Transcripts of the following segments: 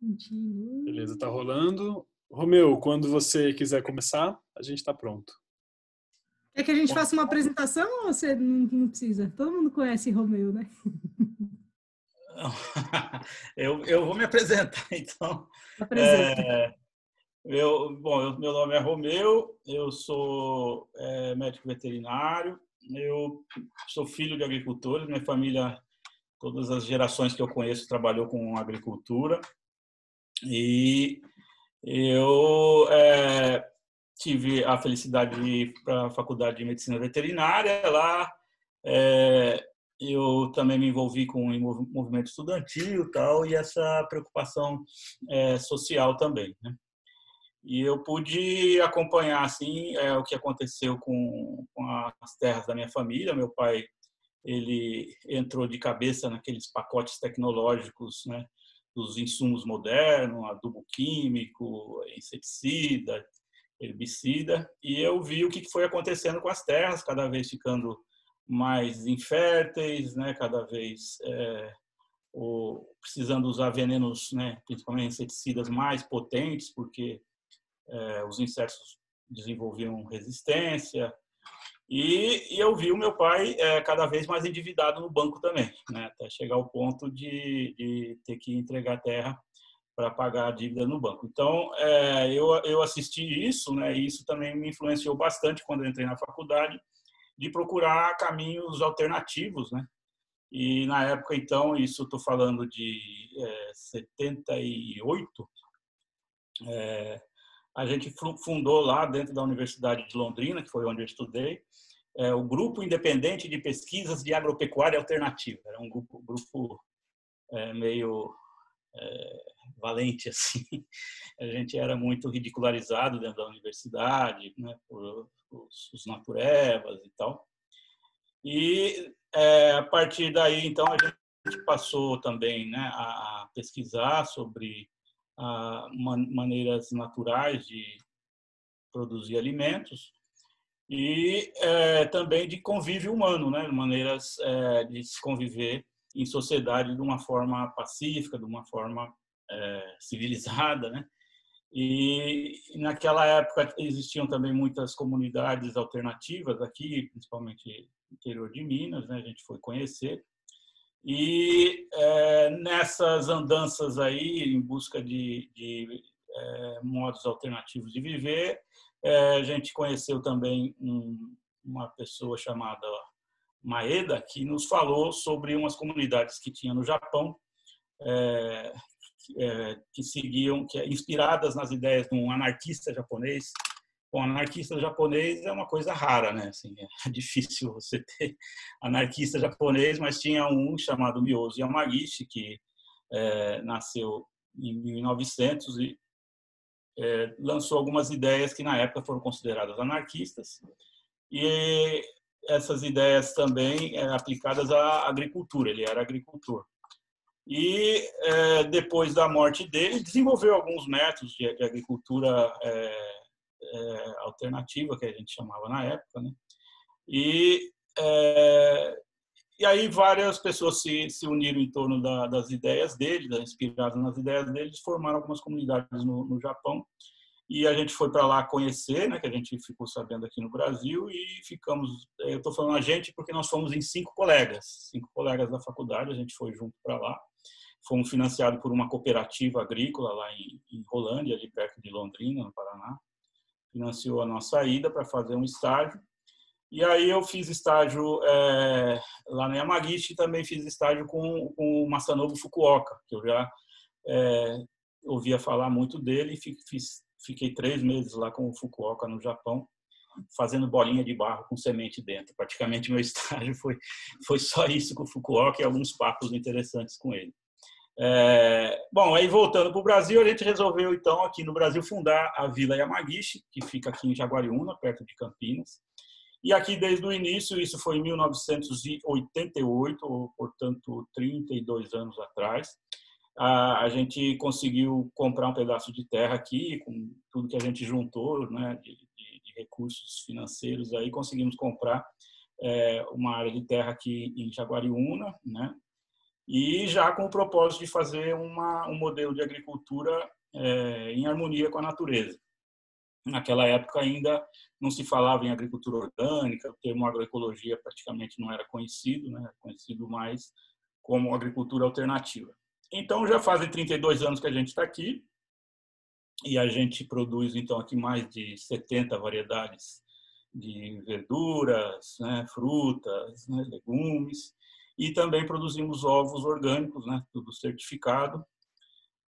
Beleza, tá Continua. rolando. Romeu, quando você quiser começar, a gente está pronto. Quer que a gente Bom, faça uma apresentação ou você não precisa? Todo mundo conhece Romeu, né? eu vou me apresentar, então. Apresenta. Meu nome é Romeu, eu sou médico veterinário, eu sou filho de agricultores, minha família, todas as gerações que eu conheço, trabalhou com agricultura. E eu tive a felicidade de ir para a Faculdade de Medicina Veterinária. Lá eu também me envolvi com o movimento estudantil e tal, e essa preocupação social também, né? E eu pude acompanhar assim o que aconteceu com as terras da minha família. Meu pai, ele entrou de cabeça naqueles pacotes tecnológicos, né, dos insumos modernos, adubo químico, inseticida, herbicida, e eu vi o que foi acontecendo com as terras, cada vez ficando mais inférteis, né, cada vez precisando usar venenos, né, principalmente inseticidas mais potentes, porque os insetos desenvolviam resistência. E eu vi o meu pai cada vez mais endividado no banco também, né, até chegar ao ponto de ter que entregar terra para pagar a dívida no banco. Então, eu assisti isso, né, e isso também me influenciou bastante quando eu entrei na faculdade, de procurar caminhos alternativos, né? E na época, então, isso estou falando de 78, a gente fundou lá dentro da Universidade de Londrina, que foi onde eu estudei, o Grupo Independente de Pesquisas de Agropecuária Alternativa. Era um grupo meio valente, assim. A gente era muito ridicularizado dentro da universidade, né, por os naturebas e tal. E a partir daí, então, a gente passou também, né, a pesquisar sobre maneiras naturais de produzir alimentos e também de convívio humano, né, maneiras de se conviver em sociedade de uma forma pacífica, de uma forma civilizada, né? E naquela época existiam também muitas comunidades alternativas aqui, principalmente no interior de Minas, né? A gente foi conhecer. E nessas andanças aí, em busca de modos alternativos de viver, a gente conheceu também uma pessoa chamada Maeda, que nos falou sobre umas comunidades que tinha no Japão, que seguiam, inspiradas nas ideias de um anarquista japonês. Bom, anarquista japonês é uma coisa rara, né? Assim, é difícil você ter anarquista japonês, mas tinha um chamado Miyoshi Yamagishi, que nasceu em 1900 e lançou algumas ideias que na época foram consideradas anarquistas. E essas ideias também eram aplicadas à agricultura. Ele era agricultor. E depois da morte dele, desenvolveu alguns métodos de agricultura alternativa, que a gente chamava na época, né? E, e aí várias pessoas se uniram em torno das ideias dele, inspiradas nas ideias dele, formaram algumas comunidades no Japão. E a gente foi para lá conhecer, né, que a gente ficou sabendo aqui no Brasil, e ficamos, eu estou falando a gente porque nós fomos em 5 colegas da faculdade, a gente foi junto para lá. Fomos financiados por uma cooperativa agrícola lá em Rolândia, ali perto de Londrina, no Paraná. Financiou a nossa ida para fazer um estágio. E aí eu fiz estágio lá na Yamagishi, e também fiz estágio com o Masanobu Fukuoka, que eu já ouvia falar muito dele, e fiquei 3 meses lá com o Fukuoka no Japão, fazendo bolinha de barro com semente dentro. Praticamente meu estágio foi só isso com o Fukuoka e alguns papos interessantes com ele. Bom, aí voltando para o Brasil, a gente resolveu, então, aqui no Brasil, fundar a Vila Yamagishi, que fica aqui em Jaguariúna, perto de Campinas. E aqui, desde o início, isso foi em 1988, ou, portanto, 32 anos atrás, a gente conseguiu comprar um pedaço de terra aqui, com tudo que a gente juntou, né, de recursos financeiros, aí conseguimos comprar uma área de terra aqui em Jaguariúna, né? e já com o propósito de fazer um modelo de agricultura em harmonia com a natureza. Naquela época ainda não se falava em agricultura orgânica, o termo agroecologia praticamente não era conhecido, né? Era conhecido mais como agricultura alternativa. Então já fazem 32 anos que a gente está aqui e a gente produz então aqui mais de 70 variedades de verduras, né, frutas, né, legumes, e também produzimos ovos orgânicos, né, tudo certificado,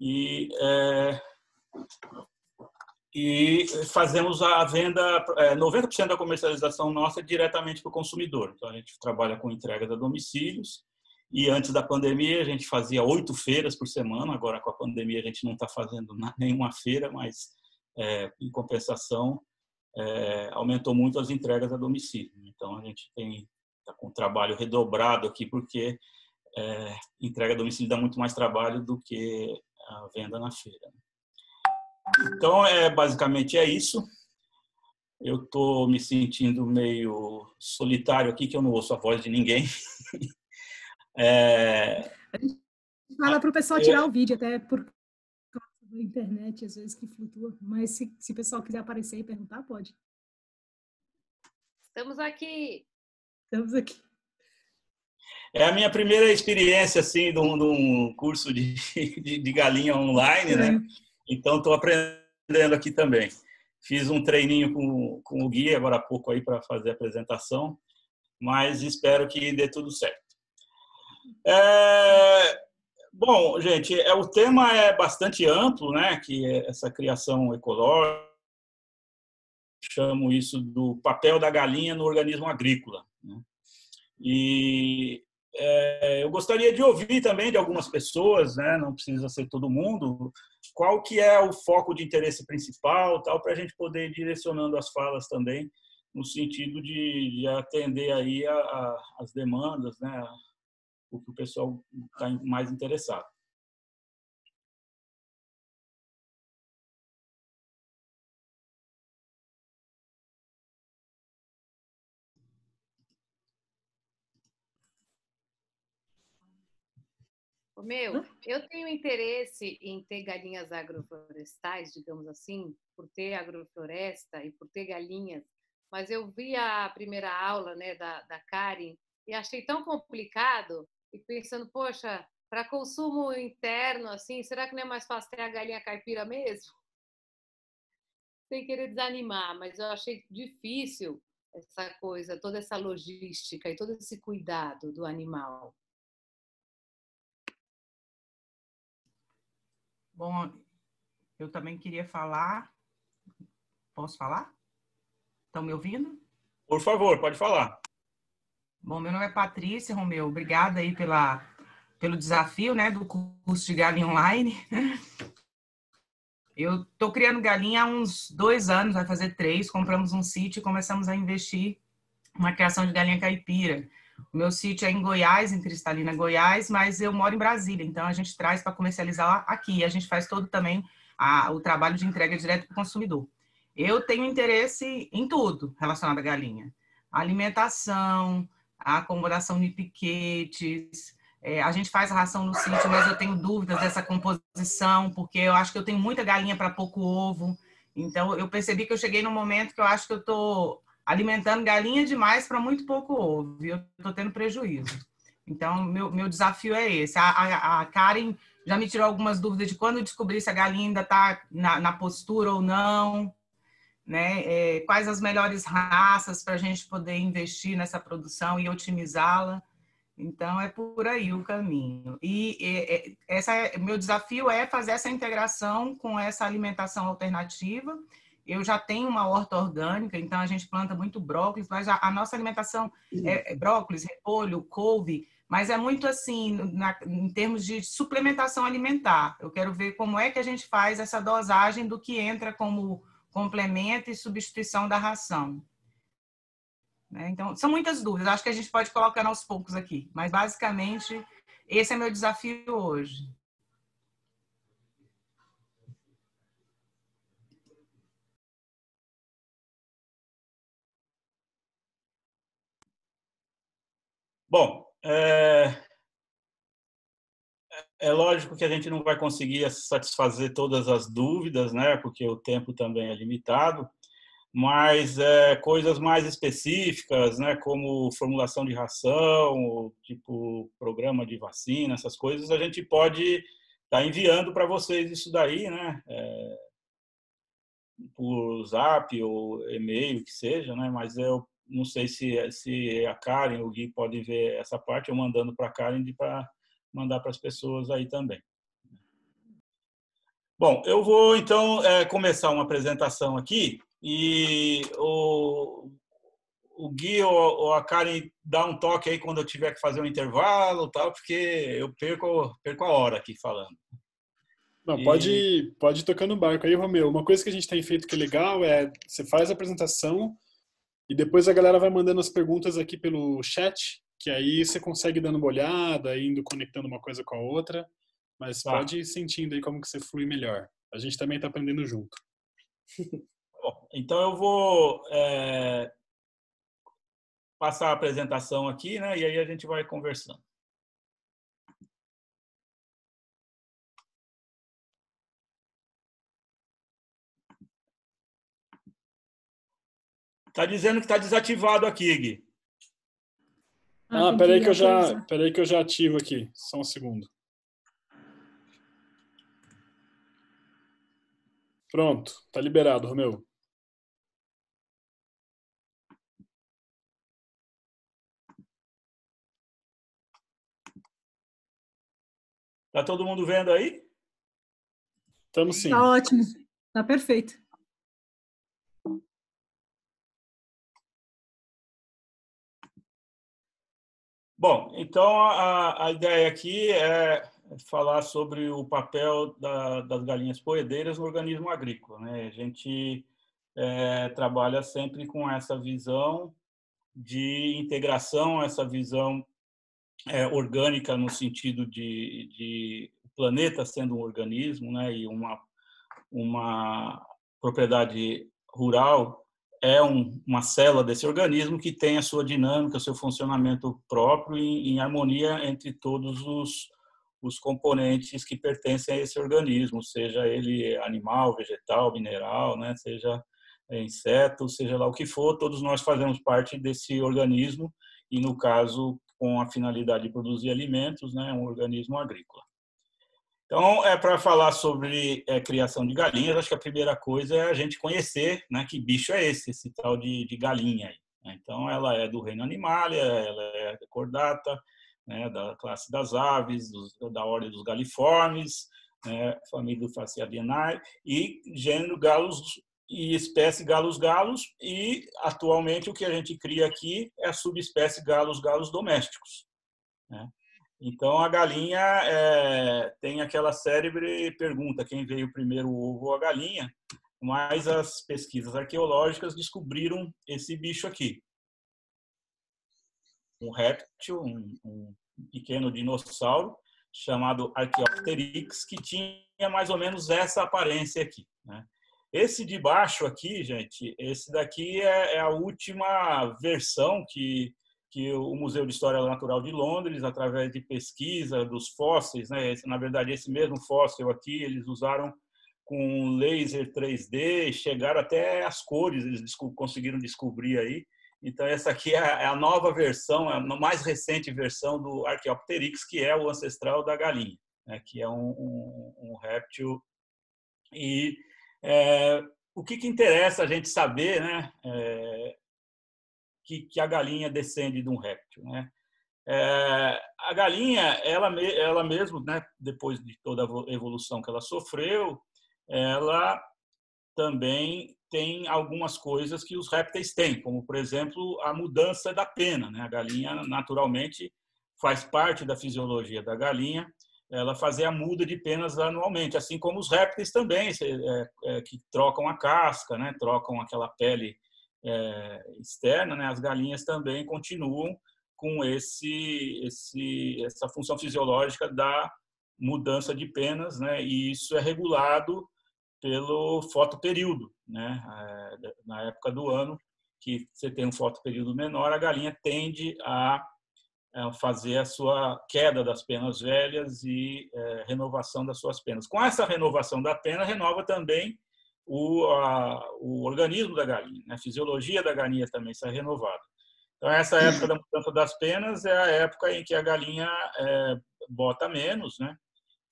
e e fazemos a venda, 90% da comercialização nossa é diretamente para o consumidor. Então, a gente trabalha com entregas a domicílios, e antes da pandemia a gente fazia 8 feiras por semana, agora com a pandemia a gente não está fazendo nenhuma feira, mas em compensação aumentou muito as entregas a domicílio. Então, a gente está com um trabalho redobrado aqui, porque entrega a domicílio dá muito mais trabalho do que a venda na feira. Então, basicamente é isso. Eu estou me sentindo meio solitário aqui, que eu não ouço a voz de ninguém. Fala para o pessoal tirar o vídeo, até por causa da internet, às vezes que flutua. Mas se o pessoal quiser aparecer e perguntar, pode. Estamos aqui. Estamos aqui. É a minha primeira experiência assim, de um curso de galinha online, né? Então, estou aprendendo aqui também. Fiz um treininho com o Gui agora há pouco aí para fazer a apresentação, mas espero que dê tudo certo. Bom, gente, o tema é bastante amplo, né? Que é essa criação ecológica, chamo isso do papel da galinha no organismo agrícola, né? E eu gostaria de ouvir também de algumas pessoas, né? Não precisa ser todo mundo, qual que é o foco de interesse principal, tal, para a gente poder ir direcionando as falas também no sentido de atender aí as demandas, né? O que o pessoal está mais interessado. Eu tenho interesse em ter galinhas agroflorestais, digamos assim, por ter agrofloresta e por ter galinhas, mas eu vi a primeira aula, né, da Karen e achei tão complicado e pensando, poxa, para consumo interno, assim, será que não é mais fácil ter a galinha caipira mesmo? Sem querer desanimar, mas eu achei difícil essa coisa, toda essa logística e todo esse cuidado do animal. Bom, eu também queria falar. Posso falar? Estão me ouvindo? Por favor, pode falar. Bom, meu nome é Patrícia Romeu. Obrigada aí pelo desafio, né, do curso de galinha online. Eu estou criando galinha há uns 2 anos, vai fazer 3. Compramos um sítio e começamos a investir na criação de galinha caipira. O meu sítio é em Goiás, em Cristalina, Goiás, mas eu moro em Brasília, então a gente traz para comercializar aqui. A gente faz todo também o trabalho de entrega direto para o consumidor. Eu tenho interesse em tudo relacionado à galinha. A alimentação, a acomodação de piquetes. A gente faz a ração no sítio, mas eu tenho dúvidas dessa composição, porque eu acho que eu tenho muita galinha para pouco ovo. Então, eu percebi que eu cheguei num momento que eu acho que eu estou alimentando galinha demais para muito pouco ovo. E eu estou tendo prejuízo. Então, meu desafio é esse. A Karen já me tirou algumas dúvidas de quando eu descobrir se a galinha ainda está na postura ou não, né? Quais as melhores raças para a gente poder investir nessa produção e otimizá-la. Então, é por aí o caminho. E meu desafio é fazer essa integração com essa alimentação alternativa. Eu já tenho uma horta orgânica, então a gente planta muito brócolis, mas a nossa alimentação é brócolis, repolho, couve, mas é muito assim, em termos de suplementação alimentar. Eu quero ver como é que a gente faz essa dosagem do que entra como complemento e substituição da ração. Então, são muitas dúvidas. Acho que a gente pode colocar aos poucos aqui. Mas, basicamente, esse é meu desafio hoje. Bom, É lógico que a gente não vai conseguir satisfazer todas as dúvidas, né? Porque o tempo também é limitado, mas coisas mais específicas, né? Como formulação de ração, tipo programa de vacina, essas coisas, a gente pode estar enviando para vocês isso daí, né? Por Zap ou e-mail, que seja, né? Mas eu não sei se a Karen ou o Gui podem ver essa parte, eu mandando para a Karen para mandar para as pessoas aí também. Bom, eu vou então começar uma apresentação aqui e o Gui ou a Karen dá um toque aí quando eu tiver que fazer um intervalo, tal, porque eu perco a hora aqui falando. Não, pode ir tocando o barco aí, Romeu. Uma coisa que a gente tem feito que é legal é você faz a apresentação e depois a galera vai mandando as perguntas aqui pelo chat, que aí você consegue dando uma olhada, indo conectando uma coisa com a outra, mas pode ir sentindo aí como que você flui melhor. A gente também está aprendendo junto. Bom, então eu vou passar a apresentação aqui, né? E aí a gente vai conversando. Tá dizendo que está desativado aqui, Gui. Peraí que eu já ativo aqui. Só um segundo. Pronto, tá liberado, Romeu. Tá todo mundo vendo aí? Estamos sim. Tá ótimo, tá perfeito. Bom, então a ideia aqui é falar sobre o papel das galinhas poedeiras no organismo agrícola, né? A gente trabalha sempre com essa visão de integração, essa visão orgânica no sentido de o planeta sendo um organismo, né? E uma propriedade rural é uma célula desse organismo que tem a sua dinâmica, o seu funcionamento próprio em harmonia entre todos os componentes que pertencem a esse organismo, seja ele animal, vegetal, mineral, né? Seja inseto, seja lá o que for, todos nós fazemos parte desse organismo e, no caso, com a finalidade de produzir alimentos, né? Um organismo agrícola. Então, para falar sobre criação de galinhas, acho que a primeira coisa é a gente conhecer, né, que bicho é esse tal de galinha. Aí, né? Então, ela é do reino Animalia, ela é chordata, né, da classe das aves, da ordem dos galiformes, né, família do Facialinae, e gênero galos e espécie galos, e atualmente o que a gente cria aqui é a subespécie galos domésticos, né? Então, a galinha tem aquela célebre pergunta, quem veio primeiro, o ovo ou a galinha? Mas as pesquisas arqueológicas descobriram esse bicho aqui. Um réptil, um pequeno dinossauro, chamado Archaeopteryx, que tinha mais ou menos essa aparência aqui, né? Esse de baixo aqui, gente, esse daqui é a última versão que o Museu de História Natural de Londres, através de pesquisa dos fósseis, né? Na verdade, esse mesmo fóssil aqui, eles usaram com laser 3D, chegaram até as cores, eles conseguiram descobrir aí. Então, essa aqui é a nova versão, a mais recente versão do Archaeopteryx, que é o ancestral da galinha, né? Que é um réptil. E o que interessa a gente saber, né? Que a galinha descende de um réptil, né? A galinha, ela mesmo, né, depois de toda a evolução que ela sofreu, ela também tem algumas coisas que os répteis têm, como, por exemplo, a mudança da pena, né? A galinha, naturalmente, faz parte da fisiologia da galinha, ela fazer a muda de penas anualmente, assim como os répteis também, que trocam a casca, né? Trocam aquela pele externa, né? As galinhas também continuam com essa função fisiológica da mudança de penas, né? E isso é regulado pelo fotoperíodo, né? Na época do ano que você tem um fotoperíodo menor, a galinha tende a fazer a sua queda das penas velhas e renovação das suas penas. Com essa renovação da pena, renova também o organismo da galinha, né? A fisiologia da galinha também sai renovada. Então, essa época da mudança das penas é a época em que a galinha bota menos, né?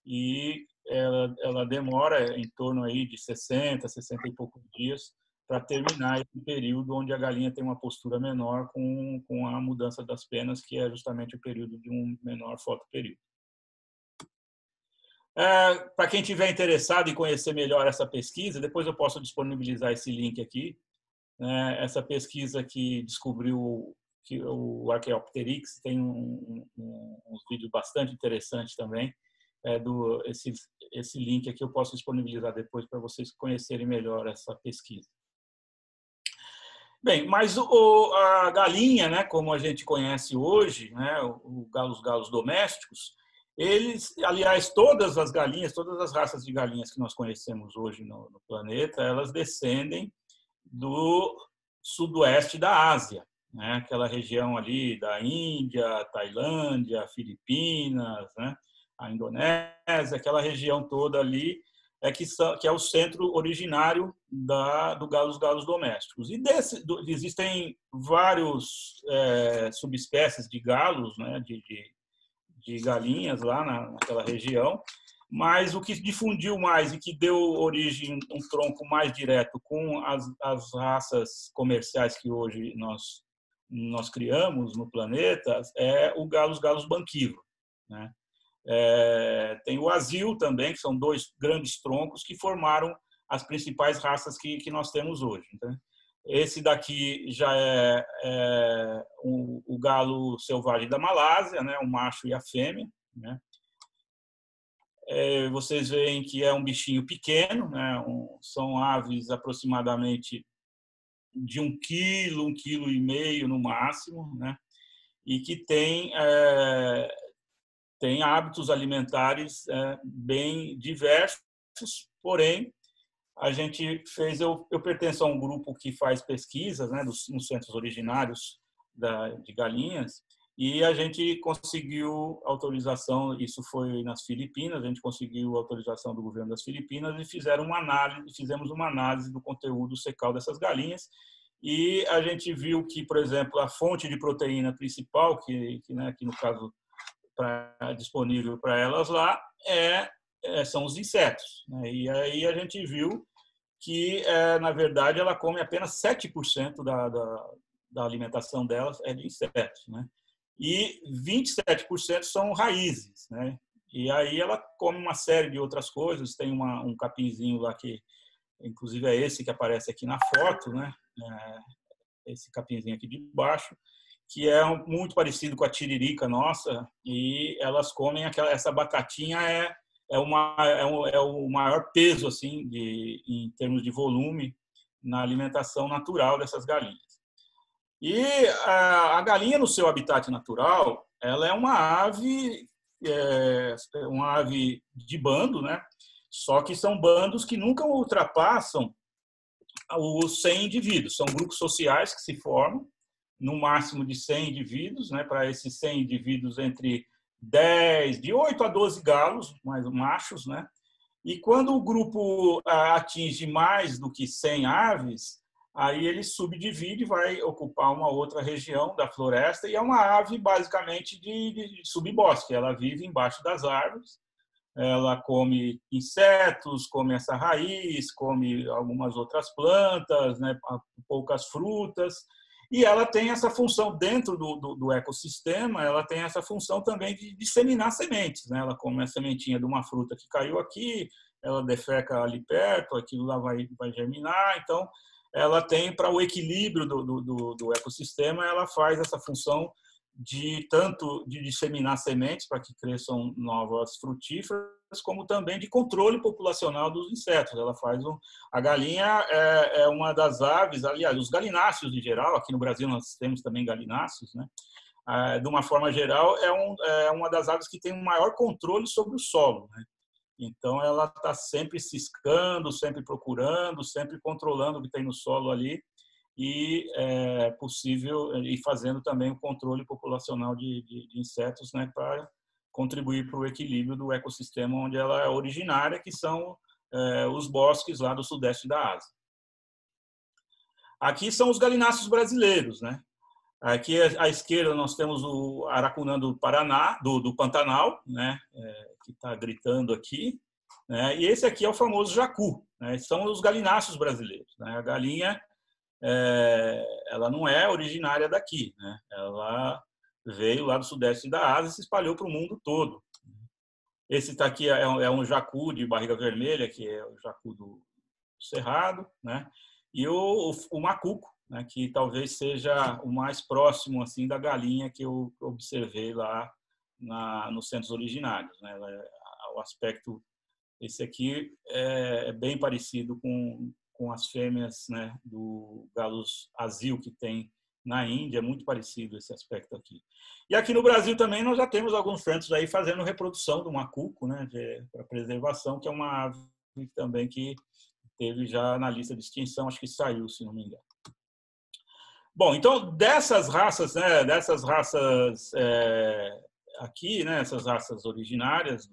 E ela demora em torno aí de 60 e poucos dias para terminar esse período onde a galinha tem uma postura menor com a mudança das penas, que é justamente o período de um menor fotoperíodo. Para quem tiver interessado em conhecer melhor essa pesquisa, depois eu posso disponibilizar esse link aqui. Essa pesquisa que descobriu que o Archaeopteryx tem uns vídeos bastante interessantes também. Esse link aqui eu posso disponibilizar depois para vocês conhecerem melhor essa pesquisa. Bem, mas a galinha, né, como a gente conhece hoje, né, os galos domésticos, aliás, todas as galinhas, todas as raças de galinhas que nós conhecemos hoje no planeta, elas descendem do sudoeste da Ásia, né, aquela região ali da Índia, Tailândia, Filipinas, né, a Indonésia, aquela região toda ali que é o centro originário dos galos domésticos. E existem vários subespécies de galos, né, de galinhas lá naquela região, mas o que difundiu mais e que deu origem a um tronco mais direto com as raças comerciais que hoje nós criamos no planeta é os galos banquivos, né? Tem o asil também, que são dois grandes troncos que formaram as principais raças que nós temos hoje. Né? Esse daqui já é o galo selvagem da Malásia, né? O macho e a fêmea. Né? Vocês veem que é um bichinho pequeno, né? São aves aproximadamente de 1 quilo, 1,5 quilo no máximo, né? E que tem hábitos alimentares bem diversos, porém, a gente fez, eu pertenço a um grupo que faz pesquisas, né, nos centros originários de galinhas, e a gente conseguiu autorização, isso foi nas Filipinas, a gente conseguiu autorização do governo das Filipinas e fizemos uma análise do conteúdo secal dessas galinhas, e a gente viu que, por exemplo, a fonte de proteína principal, que no caso disponível para elas lá são os insetos, né? E aí a gente viu que na verdade ela come apenas 7% da alimentação delas é de insetos, né? E 27% são raízes, né? E aí ela come uma série de outras coisas. Tem um capinzinho lá que inclusive é esse que aparece aqui na foto, né? Esse capinzinho aqui de baixo, que é muito parecido com a tiririca nossa, e elas comem essa batatinha é o maior peso assim em termos de volume na alimentação natural dessas galinhas. E a galinha no seu habitat natural, ela é uma ave de bando, né? Só que são bandos que nunca ultrapassam os 100 indivíduos. São grupos sociais que se formam no máximo de 100 indivíduos, né? Para esses 100 indivíduos entre de 8 a 12 galos, mais machos, né? E quando o grupo atinge mais do que 100 aves, aí ele subdivide e vai ocupar uma outra região da floresta, e é uma ave basicamente de subbosque. Ela vive embaixo das árvores, ela come insetos, come essa raiz, come algumas outras plantas, né? Poucas frutas. E ela tem essa função dentro do ecossistema, ela tem essa função também de disseminar sementes, né? Ela come a sementinha de uma fruta que caiu aqui, ela defeca ali perto, aquilo lá vai germinar. Então, ela tem, para o equilíbrio do ecossistema, ela faz essa função tanto de disseminar sementes para que cresçam novas frutíferas, como também de controle populacional dos insetos. Ela faz a galinha é uma das aves, aliás, os galináceos em geral, aqui no Brasil nós temos também galináceos, né? De uma forma geral, é uma das aves que tem um maior controle sobre o solo, né? Então, ela está sempre ciscando, sempre procurando, sempre controlando o que tem no solo ali. e é possível e fazendo também o controle populacional de insetos, né, para contribuir para o equilíbrio do ecossistema onde ela é originária, que são os bosques lá do sudeste da Ásia. Aqui são os galináceos brasileiros, né? Aqui à esquerda nós temos o aracunã do Paraná, do Pantanal, né? Que está gritando aqui, né? E esse aqui é o famoso jacu, né? São os galináceos brasileiros, né? A galinha ela não é originária daqui, né? Ela veio lá do sudeste da Ásia e se espalhou para o mundo todo. Esse tá aqui é um jacu de barriga vermelha, que é o jacu do Cerrado, né? E o macuco, né? Que talvez seja o mais próximo assim da galinha que eu observei lá nos centros originários, né? O aspecto, esse aqui é bem parecido com as fêmeas, né, do galos azil que tem na Índia, é muito parecido esse aspecto aqui. E aqui no Brasil também nós já temos alguns centros aí fazendo reprodução do macuco, né, para preservação, que é uma ave também que teve já na lista de extinção, acho que saiu, se não me engano. Bom, então dessas raças, né, aqui, né, essas raças originárias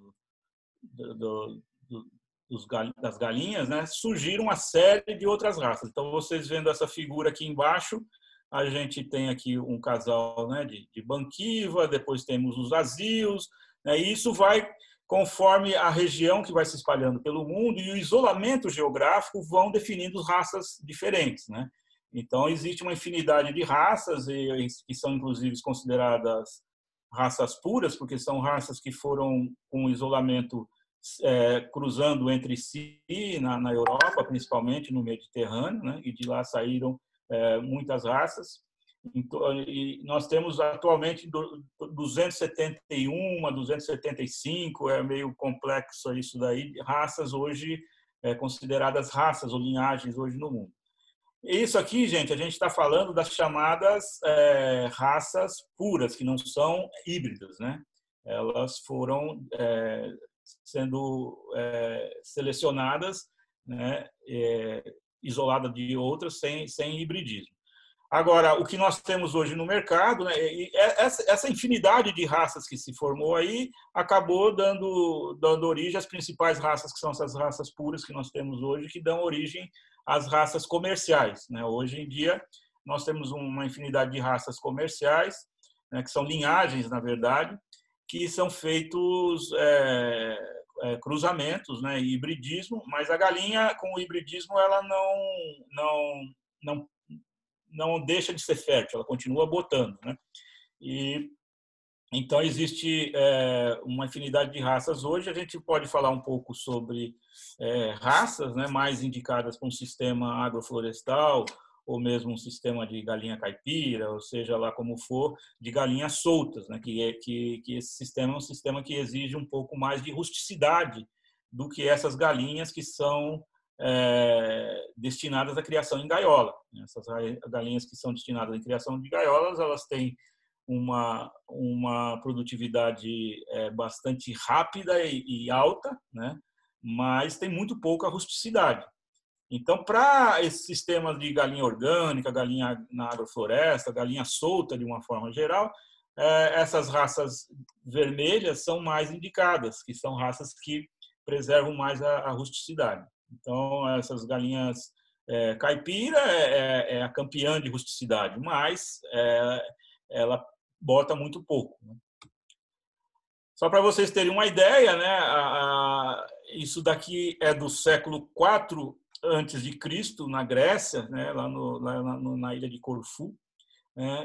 das galinhas, né, surgiram uma série de outras raças. Então, vocês vendo essa figura aqui embaixo, a gente tem aqui um casal, né, de banquiva, depois temos os azios, né, e isso vai, conforme a região que vai se espalhando pelo mundo e o isolamento geográfico vão definindo raças diferentes, né? Então, existe uma infinidade de raças, que são, inclusive, consideradas raças puras, porque são raças que foram com isolamento cruzando entre si na Europa, principalmente no Mediterrâneo, né? E de lá saíram muitas raças. Então, e nós temos atualmente 271, 275, é meio complexo isso daí, raças hoje consideradas raças ou linhagens hoje no mundo. Isso aqui, gente, a gente está falando das chamadas raças puras, que não são híbridas, né? Elas foram sendo selecionadas, né, isoladas de outras, sem hibridismo. Agora, o que nós temos hoje no mercado, né, essa infinidade de raças que se formou aí, acabou dando origem às principais raças, que são essas raças puras que nós temos hoje, que dão origem às raças comerciais, né? Hoje em dia, nós temos uma infinidade de raças comerciais, né, que são linhagens, na verdade, que são feitos cruzamentos, né, e hibridismo, mas a galinha com o hibridismo ela não deixa de ser fértil, ela continua botando, né? E então existe uma infinidade de raças hoje. A gente pode falar um pouco sobre raças, né, mais indicadas para um sistema agroflorestal ou mesmo um sistema de galinha caipira, ou seja lá como for, de galinhas soltas, né? Que esse sistema é um sistema que exige um pouco mais de rusticidade do que essas galinhas que são destinadas à criação em gaiola. Essas galinhas que são destinadas à criação de gaiolas, elas têm uma produtividade bastante rápida e alta, né? Mas tem muito pouca rusticidade. Então, para esse sistema de galinha orgânica, galinha na agrofloresta, galinha solta de uma forma geral, essas raças vermelhas são mais indicadas, que são raças que preservam mais a rusticidade. Então, essas galinhas caipira é a campeã de rusticidade, mas ela bota muito pouco, né? Só para vocês terem uma ideia, né, isso daqui é do século IV antes de Cristo, na Grécia, né, lá na ilha de Corfu,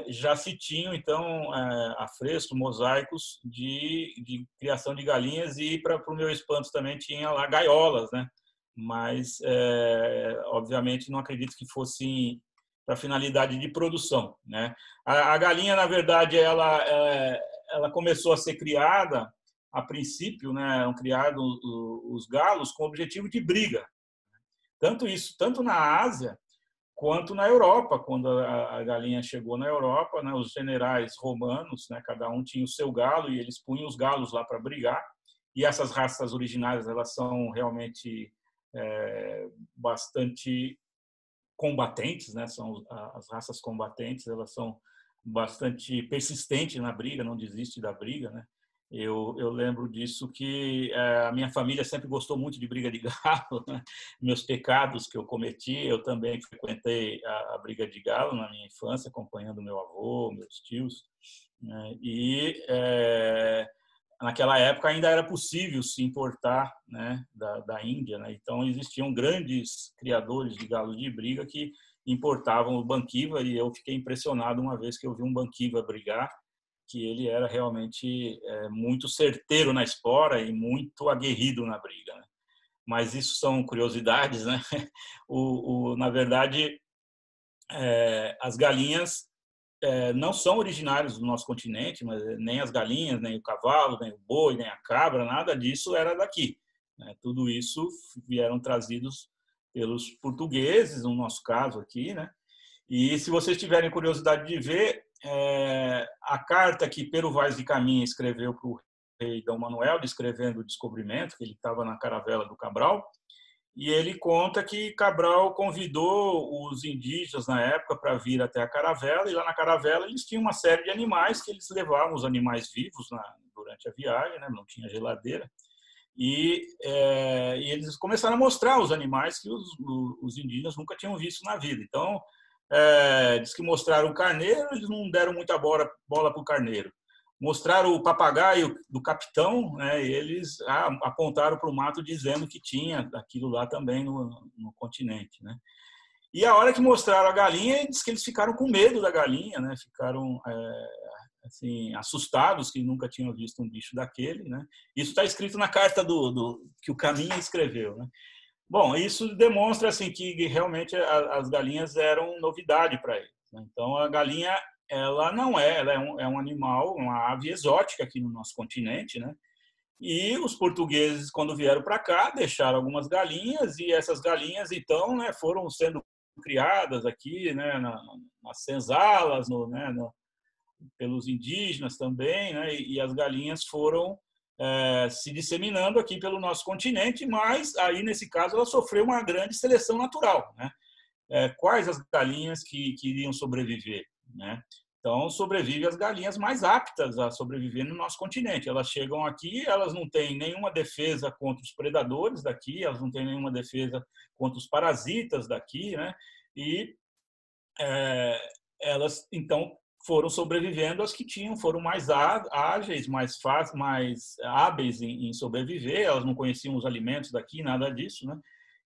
já se tinham, então, afrescos, mosaicos de criação de galinhas e, para o meu espanto, também tinha lá gaiolas, né? Mas, obviamente, não acredito que fossem para finalidade de produção, né? A galinha, na verdade, ela começou a ser criada, a princípio, né, eram criados os galos com o objetivo de briga. Tanto na Ásia quanto na Europa. Quando a galinha chegou na Europa, né, os generais romanos, né, cada um tinha o seu galo e eles punham os galos lá para brigar. E essas raças originárias, elas são realmente bastante combatentes, né? São as raças combatentes, elas são bastante persistentes na briga, não desiste da briga, né? Eu lembro disso que a minha família sempre gostou muito de briga de galo, né? Meus pecados que eu cometi, eu também frequentei a briga de galo na minha infância, acompanhando meu avô, meus tios, né? E naquela época ainda era possível se importar, né, da Índia, né? Então existiam grandes criadores de galo de briga que importavam o banquiva, e eu fiquei impressionado uma vez que eu vi um banquiva brigar, que ele era realmente muito certeiro na espora e muito aguerrido na briga, né? Mas isso são curiosidades, né? Na verdade, as galinhas não são originários do nosso continente, mas nem as galinhas, nem o cavalo, nem o boi, nem a cabra, nada disso era daqui, né? Tudo isso vieram trazidos pelos portugueses, no nosso caso aqui, né? E se vocês tiverem curiosidade de ver, a carta que Pero Vaz de Caminha escreveu para o rei Dom Manuel, descrevendo o descobrimento, que ele estava na caravela do Cabral, e ele conta que Cabral convidou os indígenas na época para vir até a caravela, e lá na caravela eles tinham uma série de animais que eles levavam, os animais vivos durante a viagem, né? Não tinha geladeira, e eles começaram a mostrar os animais que os indígenas nunca tinham visto na vida. Então, diz que mostraram o carneiro, eles não deram muita bola para o carneiro. Mostraram o papagaio do capitão, né, e eles apontaram para o mato dizendo que tinha aquilo lá também no continente, né? E a hora que mostraram a galinha, diz que eles ficaram com medo da galinha, né? Ficaram assim, assustados, que nunca tinham visto um bicho daquele, né? Isso está escrito na carta que o Caminha escreveu, né? Bom, isso demonstra assim que realmente as galinhas eram novidade para eles, né? Então a galinha, ela não ela é um animal, uma ave exótica aqui no nosso continente, né? E os portugueses, quando vieram para cá, deixaram algumas galinhas, e essas galinhas então, né, foram sendo criadas aqui, né, nas senzalas, pelos indígenas também, né? E as galinhas foram se disseminando aqui pelo nosso continente, mas aí, nesse caso, ela sofreu uma grande seleção natural, né? Quais as galinhas que iriam sobreviver, né? Então, sobrevivem as galinhas mais aptas a sobreviver no nosso continente. Elas chegam aqui, elas não têm nenhuma defesa contra os predadores daqui, elas não têm nenhuma defesa contra os parasitas daqui, né? E elas, então, foram sobrevivendo, as que foram mais ágeis, mais hábeis em sobreviver, elas não conheciam os alimentos daqui, nada disso, né?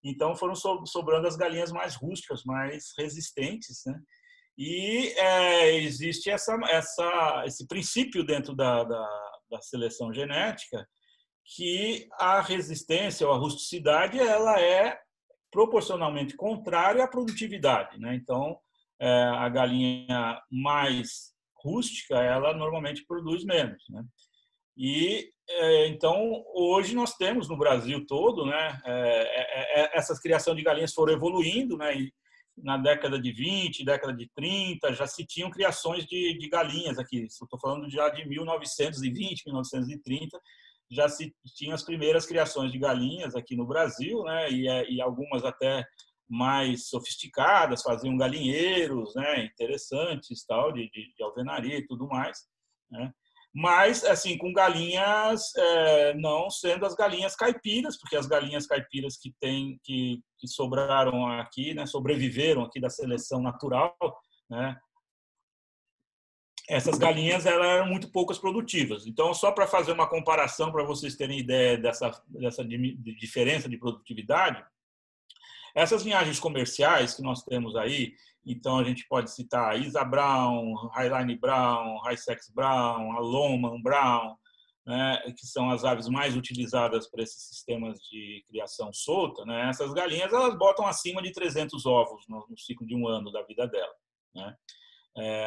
Então foram sobrando as galinhas mais rústicas, mais resistentes, né? E existe esse princípio dentro da seleção genética, que a resistência ou a rusticidade, ela é proporcionalmente contrária à produtividade, né? Então, a galinha mais rústica, ela normalmente produz menos, né? E então hoje nós temos no Brasil todo, né, essas criação de galinhas foram evoluindo, né? E na década de 20, década de 30, já se tinham criações de galinhas aqui. Estou falando já de 1920, 1930, já se tinha as primeiras criações de galinhas aqui no Brasil, né? E algumas até mais sofisticadas, faziam galinheiros, né, interessantes, tal, de alvenaria e tudo mais, né? Mas, assim, com galinhas não sendo as galinhas caipiras, porque as galinhas caipiras que sobraram aqui, né, sobreviveram aqui da seleção natural, né, essas galinhas eram muito poucas produtivas. Então, só para fazer uma comparação, para vocês terem ideia dessa diferença de produtividade, essas linhagens comerciais que nós temos aí, então a gente pode citar Isa Brown, Highline Brown, High-Sex Brown, a Longman Brown, né, que são as aves mais utilizadas para esses sistemas de criação solta, né? Essas galinhas, elas botam acima de 300 ovos no ciclo de um ano da vida dela, né?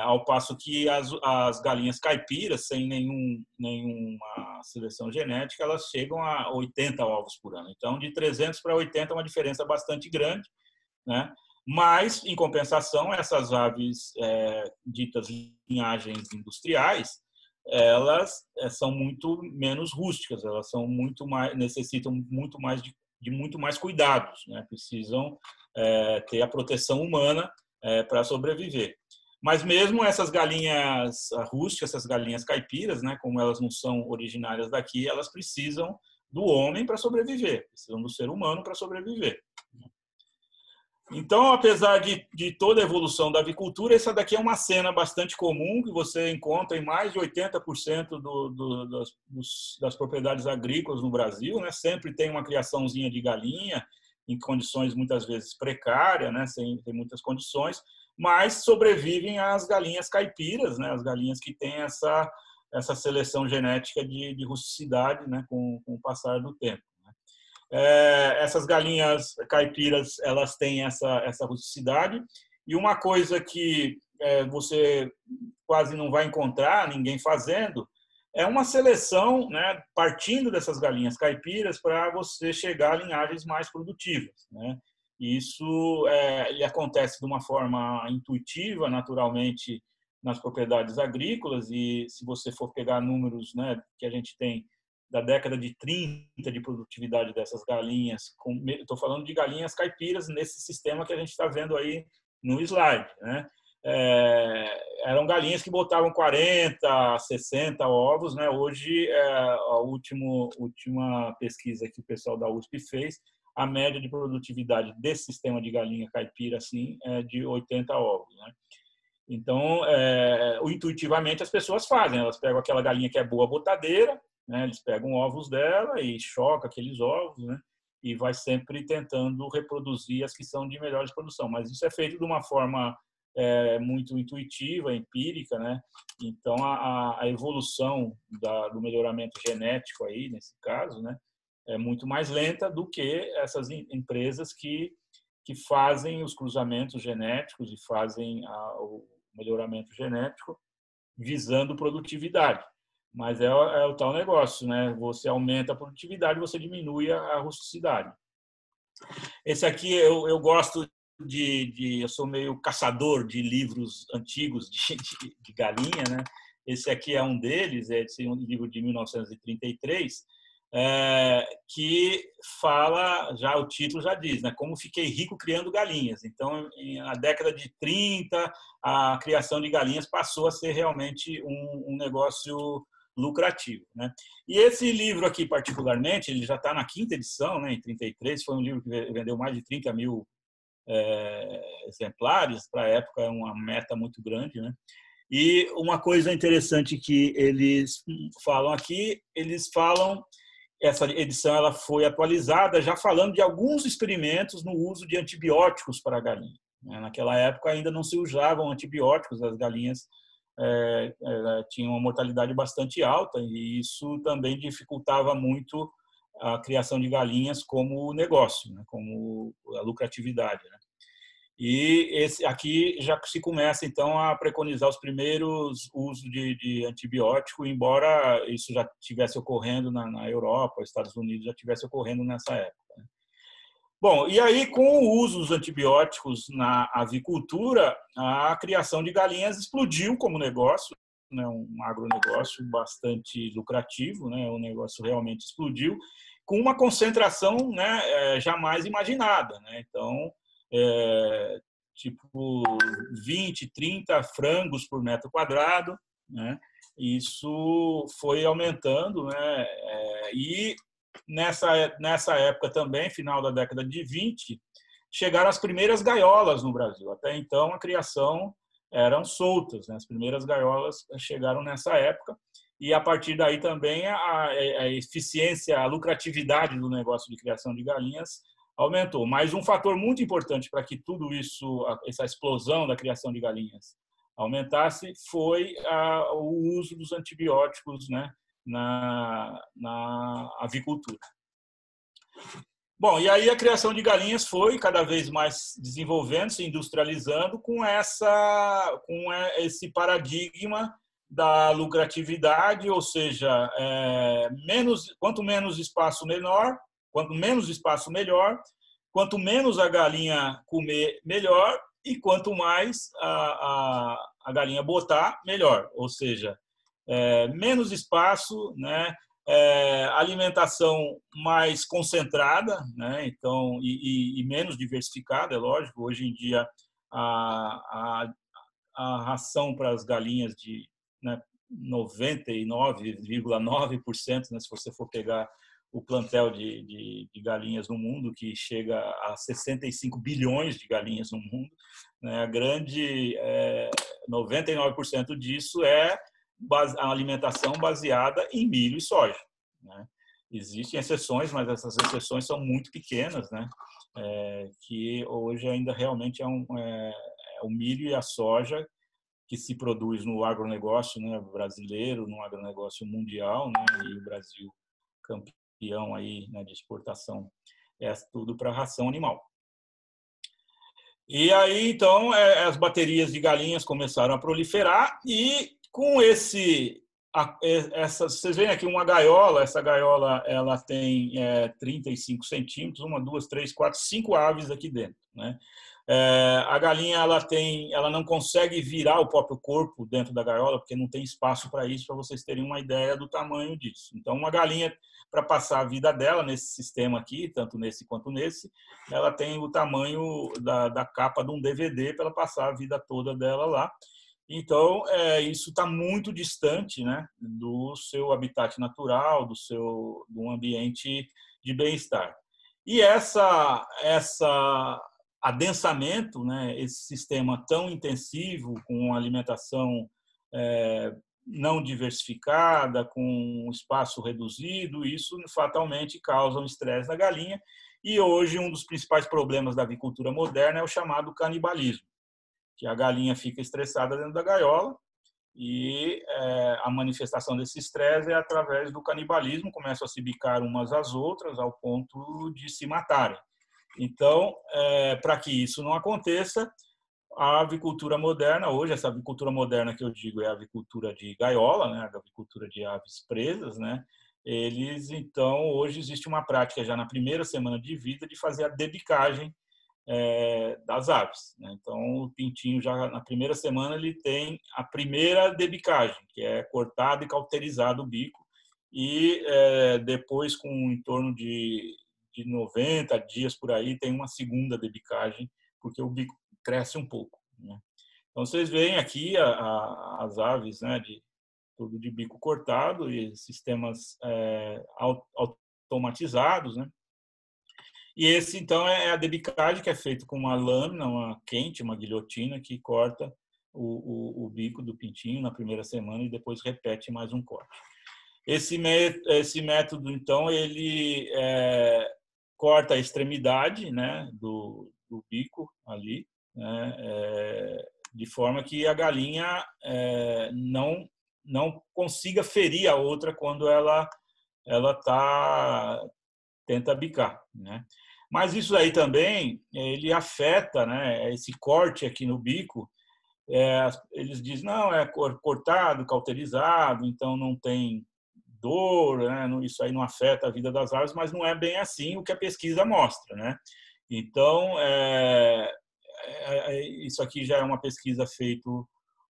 Ao passo que as galinhas caipiras, sem nenhuma seleção genética, elas chegam a 80 ovos por ano. Então, de 300 para 80 é uma diferença bastante grande, né? Mas, em compensação, essas aves ditas linhagens industriais, elas são muito menos rústicas, elas são muito mais, necessitam muito mais de de muito mais cuidados, né? Precisam ter a proteção humana para sobreviver. Mas mesmo essas galinhas rústicas, essas galinhas caipiras, né, como elas não são originárias daqui, elas precisam do homem para sobreviver, precisam do ser humano para sobreviver. Então, apesar de toda a evolução da avicultura, essa daqui é uma cena bastante comum que você encontra em mais de 80% das propriedades agrícolas no Brasil, né? Sempre tem uma criaçãozinha de galinha em condições muitas vezes precárias, né? Sem ter muitas condições, mas sobrevivem as galinhas caipiras, né? As galinhas que têm essa seleção genética de rusticidade, né? Com o passar do tempo. Essas galinhas caipiras, elas têm essa rusticidade, e uma coisa que você quase não vai encontrar ninguém fazendo é uma seleção, né, partindo dessas galinhas caipiras para você chegar a linhagens mais produtivas, né? E isso ele acontece de uma forma intuitiva, naturalmente, nas propriedades agrícolas, e se você for pegar números, né, que a gente tem da década de 30 de produtividade dessas galinhas, estou falando de galinhas caipiras nesse sistema que a gente está vendo aí no slide, né? Eram galinhas que botavam 40, 60 ovos, né? Hoje, a última pesquisa que o pessoal da USP fez, a média de produtividade desse sistema de galinha caipira assim, é de 80 ovos, né? Então, intuitivamente as pessoas fazem, elas pegam aquela galinha que é boa botadeira, né? Eles pegam ovos dela e chocam aqueles ovos, né? E vai sempre tentando reproduzir as que são de melhor produção. Mas isso é feito de uma forma muito intuitiva, empírica, né? Então, a evolução do melhoramento genético aí, nesse caso, né? É muito mais lenta do que essas empresas que fazem os cruzamentos genéticos e fazem o melhoramento genético visando produtividade. Mas é o tal negócio, né? Você aumenta a produtividade, você diminui a rusticidade. Esse aqui eu gosto eu sou meio caçador de livros antigos de galinha, né? Esse aqui é um deles, um livro de 1933, que fala, já o título já diz, né? Como fiquei rico criando galinhas. Então, na década de 30, a criação de galinhas passou a ser realmente um negócio lucrativo, né? E esse livro aqui, particularmente, ele já está na 5ª edição, né? Em 33, foi um livro que vendeu mais de 30 mil exemplares. Para a época, é uma meta muito grande, né? E uma coisa interessante que eles falam aqui, essa edição ela foi atualizada já falando de alguns experimentos no uso de antibióticos para a galinha. Naquela época ainda não se usavam antibióticos, as galinhas tinham uma mortalidade bastante alta, e isso também dificultava muito a criação de galinhas como negócio, né, como a lucratividade, né? E esse aqui já se começa então a preconizar os primeiros usos de antibiótico, embora isso já estivesse ocorrendo na Europa, Estados Unidos já estivesse ocorrendo nessa época, né? Bom, e aí com o uso dos antibióticos na avicultura, a criação de galinhas explodiu como negócio, né, um agronegócio bastante lucrativo, né, o negócio realmente explodiu, com uma concentração, né, jamais imaginada, né? Então, tipo 20, 30 frangos por metro quadrado, né? Isso foi aumentando, né? E nessa época também, final da década de 20, chegaram as primeiras gaiolas no Brasil. Até então, a criação eram soltas, né? As primeiras gaiolas chegaram nessa época, e a partir daí também a eficiência, a lucratividade do negócio de criação de galinhas aumentou. Mas um fator muito importante para que tudo isso, essa explosão da criação de galinhas aumentasse, foi o uso dos antibióticos, né, na avicultura. Bom, e aí a criação de galinhas foi cada vez mais desenvolvendo, se industrializando com esse paradigma da lucratividade, ou seja, quanto menos espaço menor, quanto menos espaço, melhor. Quanto menos a galinha comer, melhor. E quanto mais a galinha botar, melhor. Ou seja, menos espaço, né? alimentação mais concentrada, né? Então, e menos diversificada, é lógico. Hoje em dia, a ração para as galinhas de, né, 99,9%, né, se você for pegar o plantel de galinhas no mundo, que chega a 65 bilhões de galinhas no mundo, né, a grande 99% disso é a alimentação baseada em milho e soja, né? Existem exceções, mas essas exceções são muito pequenas, né? Que hoje ainda realmente é o milho e a soja que se produz no agronegócio, né, brasileiro, no agronegócio mundial, né, e o Brasil campeão aí, né, de exportação, é tudo para ração animal. E aí, então, as baterias de galinhas começaram a proliferar e com vocês veem aqui uma gaiola, essa gaiola ela tem 35 centímetros, 1, 2, 3, 4, 5 aves aqui dentro, né? A galinha ela não consegue virar o próprio corpo dentro da gaiola, porque não tem espaço para isso, para vocês terem uma ideia do tamanho disso. Então, uma galinha, para passar a vida dela nesse sistema aqui, tanto nesse quanto nesse, ela tem o tamanho da capa de um DVD para ela passar a vida toda dela lá. Então, isso está muito distante, né, do seu habitat natural, do um ambiente de bem-estar. E adensamento, né, esse sistema tão intensivo, com alimentação não diversificada, com um espaço reduzido, isso fatalmente causa um estresse na galinha. E hoje um dos principais problemas da avicultura moderna é o chamado canibalismo, que a galinha fica estressada dentro da gaiola e a manifestação desse estresse é através do canibalismo, começam a se bicar umas às outras ao ponto de se matarem. Então, para que isso não aconteça, a avicultura moderna, hoje, essa avicultura moderna que eu digo é a avicultura de gaiola, né, a avicultura de aves presas, né, então, hoje existe uma prática já na primeira semana de vida de fazer a debicagem das aves, né? Então, o pintinho já na primeira semana ele tem a primeira debicagem, que é cortado e cauterizado o bico, e depois, com em torno de 90 dias por aí, tem uma segunda debicagem, porque o bico cresce um pouco, né? Então, vocês veem aqui as aves, né, tudo de bico cortado e sistemas automatizados, né? E esse, então, é a debicagem, que é feito com uma lâmina, uma quente, uma guilhotina, que corta o bico do pintinho na primeira semana e depois repete mais um corte. Esse método, então, ele corta a extremidade, né, do bico ali, né, de forma que a galinha não consiga ferir a outra quando ela tenta bicar, né? Mas isso aí também ele afeta, né, esse corte aqui no bico. Eles dizem não, é cortado, cauterizado, então não tem dor, né? Isso aí não afeta a vida das aves, mas não é bem assim o que a pesquisa mostra, né? Então, isso aqui já é uma pesquisa feita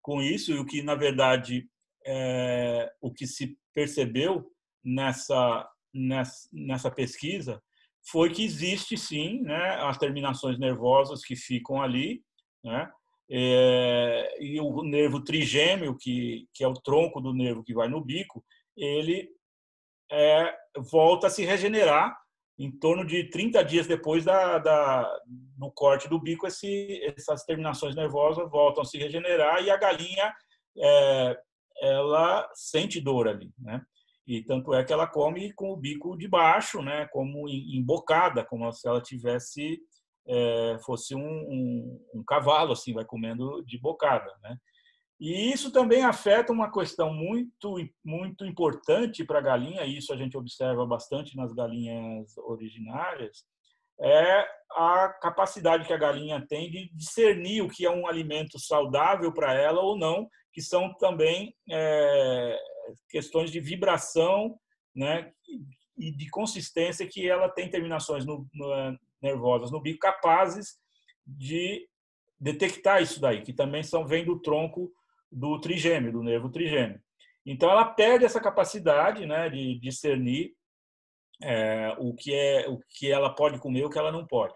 com isso, e o que, na verdade, o que se percebeu nessa pesquisa foi que existe, sim, né, as terminações nervosas que ficam ali, né? E o nervo trigêmeo, que é o tronco do nervo que vai no bico, ele volta a se regenerar em torno de 30 dias depois do corte do bico. Essas terminações nervosas voltam a se regenerar e a galinha ela sente dor ali, né? E tanto é que ela come com o bico de baixo, né, como embocada, como se ela tivesse fosse um cavalo, assim, vai comendo de bocada, né? E isso também afeta uma questão muito, muito importante para a galinha, e isso a gente observa bastante nas galinhas originárias, é a capacidade que a galinha tem de discernir o que é um alimento saudável para ela ou não, que são também questões de vibração, né, e de consistência, que ela tem terminações nervosas no bico capazes de detectar isso daí, que também vem do tronco do trigêmeo, do nervo trigêmeo. Então, ela perde essa capacidade, né, de discernir o que ela pode comer e o que ela não pode,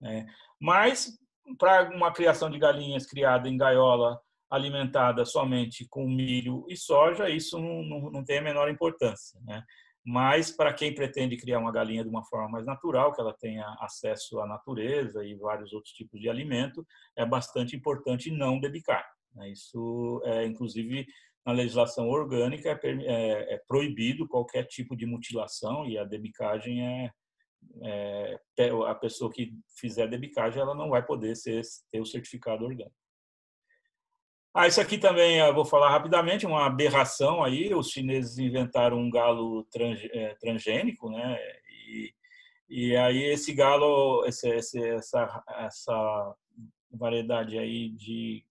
né? Mas, para uma criação de galinhas criada em gaiola, alimentada somente com milho e soja, isso não tem a menor importância, né? Mas, para quem pretende criar uma galinha de uma forma mais natural, que ela tenha acesso à natureza e vários outros tipos de alimento, é bastante importante não debicar, né? Isso inclusive, na legislação orgânica, é proibido qualquer tipo de mutilação, e a debicagem a pessoa que fizer debicagem, ela não vai poder ter o certificado orgânico. Isso aqui também eu vou falar rapidamente, uma aberração aí. Os chineses inventaram um galo transgênico, né? E aí esse galo, essa variedade aí de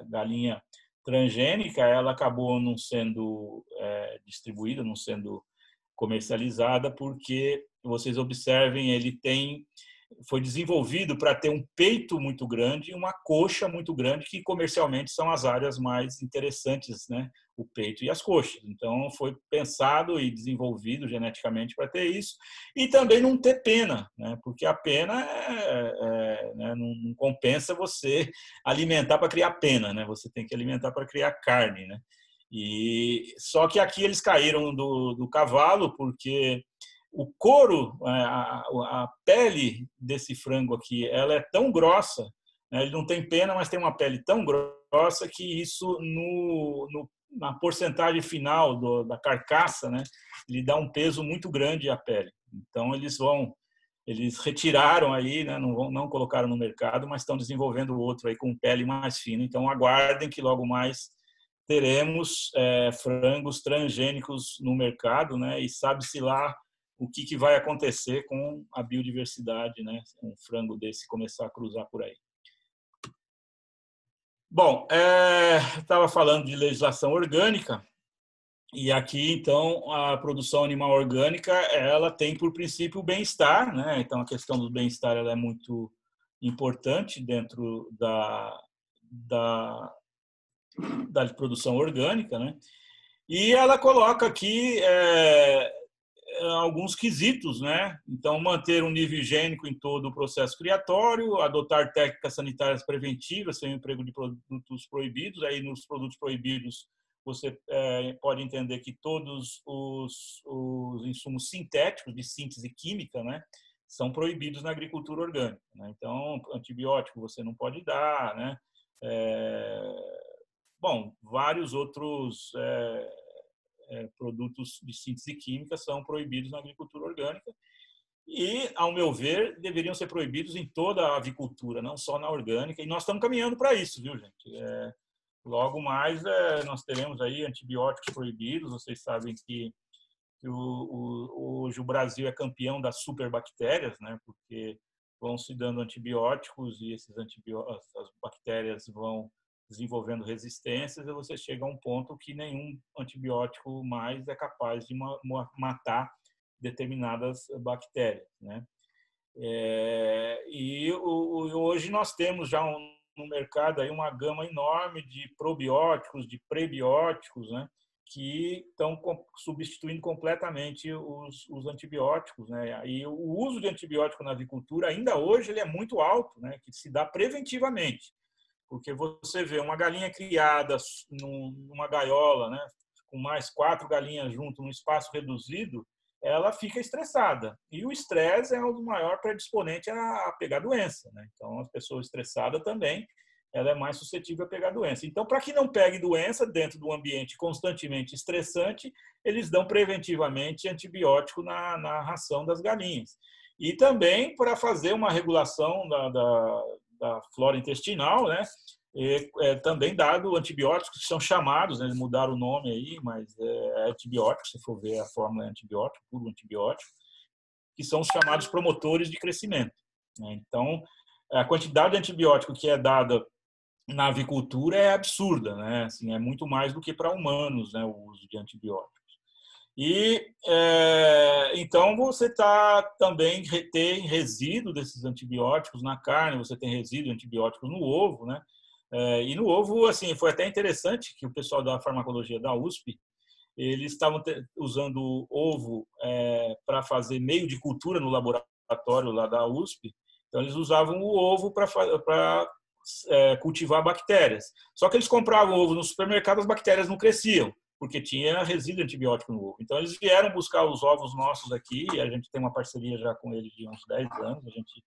galinha transgênica, ela acabou não sendo distribuída, não sendo comercializada, porque vocês observem, foi desenvolvido para ter um peito muito grande e uma coxa muito grande, que comercialmente são as áreas mais interessantes, né? O peito e as coxas. Então, foi pensado e desenvolvido geneticamente para ter isso. E também não ter pena, né? Porque a pena né? Não compensa você alimentar para criar pena, né? Você tem que alimentar para criar carne, né? Só que aqui eles caíram do cavalo, porque o couro, a pele desse frango aqui, ela é tão grossa, né? Ele não tem pena, mas tem uma pele tão grossa que isso, na porcentagem final da carcaça, né, lhe dá um peso muito grande à pele. Então, eles retiraram aí, né, não colocaram no mercado, mas estão desenvolvendo outro aí com pele mais fina. Então, aguardem que logo mais teremos frangos transgênicos no mercado, né, e sabe-se lá o que vai acontecer com a biodiversidade, né? Um frango desse começar a cruzar por aí. Bom, estava falando de legislação orgânica, e aqui, então, a produção animal orgânica, ela tem por princípio o bem-estar, né? Então, a questão do bem-estar ela é muito importante dentro da produção orgânica, né? E ela coloca aqui alguns quesitos, né? Então, manter um nível higiênico em todo o processo criatório, adotar técnicas sanitárias preventivas sem o emprego de produtos proibidos. Aí, nos produtos proibidos, você pode entender que todos os insumos sintéticos de síntese química, né, são proibidos na agricultura orgânica, né? Então, antibiótico você não pode dar, né? Vários outros produtos de síntese química são proibidos na agricultura orgânica e, ao meu ver, deveriam ser proibidos em toda a avicultura, não só na orgânica, e nós estamos caminhando para isso, viu, gente? Logo mais nós teremos aí antibióticos proibidos. Vocês sabem que hoje o Brasil é campeão das superbactérias, né? Porque vão se dando antibióticos e as bactérias vão desenvolvendo resistências, e você chega a um ponto que nenhum antibiótico mais é capaz de matar determinadas bactérias, né? Hoje nós temos já no mercado aí uma gama enorme de probióticos, de prebióticos, né, que estão substituindo completamente os antibióticos, né? E o uso de antibiótico na avicultura ainda hoje ele é muito alto, né, que se dá preventivamente. Porque você vê uma galinha criada numa gaiola, né, com mais 4 galinhas junto, num espaço reduzido, ela fica estressada. E o estresse é o maior predisponente a pegar doença, né? Então, a pessoa estressada também, ela é mais suscetível a pegar doença. Então, para que não pegue doença dentro de um ambiente constantemente estressante, eles dão preventivamente antibiótico na ração das galinhas. E também para fazer uma regulação da flora intestinal, né? Também dado antibióticos que são chamados, né? Eles mudaram o nome aí, mas é antibiótico, se for ver a fórmula é antibiótico, puro antibiótico, que são os chamados promotores de crescimento, né? Então, a quantidade de antibiótico que é dada na avicultura é absurda, né? Assim, é muito mais do que para humanos, né, o uso de antibióticos. E então você também tem resíduo desses antibióticos na carne, você tem resíduo de antibióticos no ovo, né? E no ovo, assim, foi até interessante que o pessoal da farmacologia da USP, eles estavam usando ovo para fazer meio de cultura no laboratório lá da USP. Então, eles usavam o ovo para cultivar bactérias. Só que eles compravam ovo no supermercado, as bactérias não cresciam, porque tinha resíduo antibiótico no ovo. Então, eles vieram buscar os ovos nossos aqui, e a gente tem uma parceria já com eles de uns 10 anos, a gente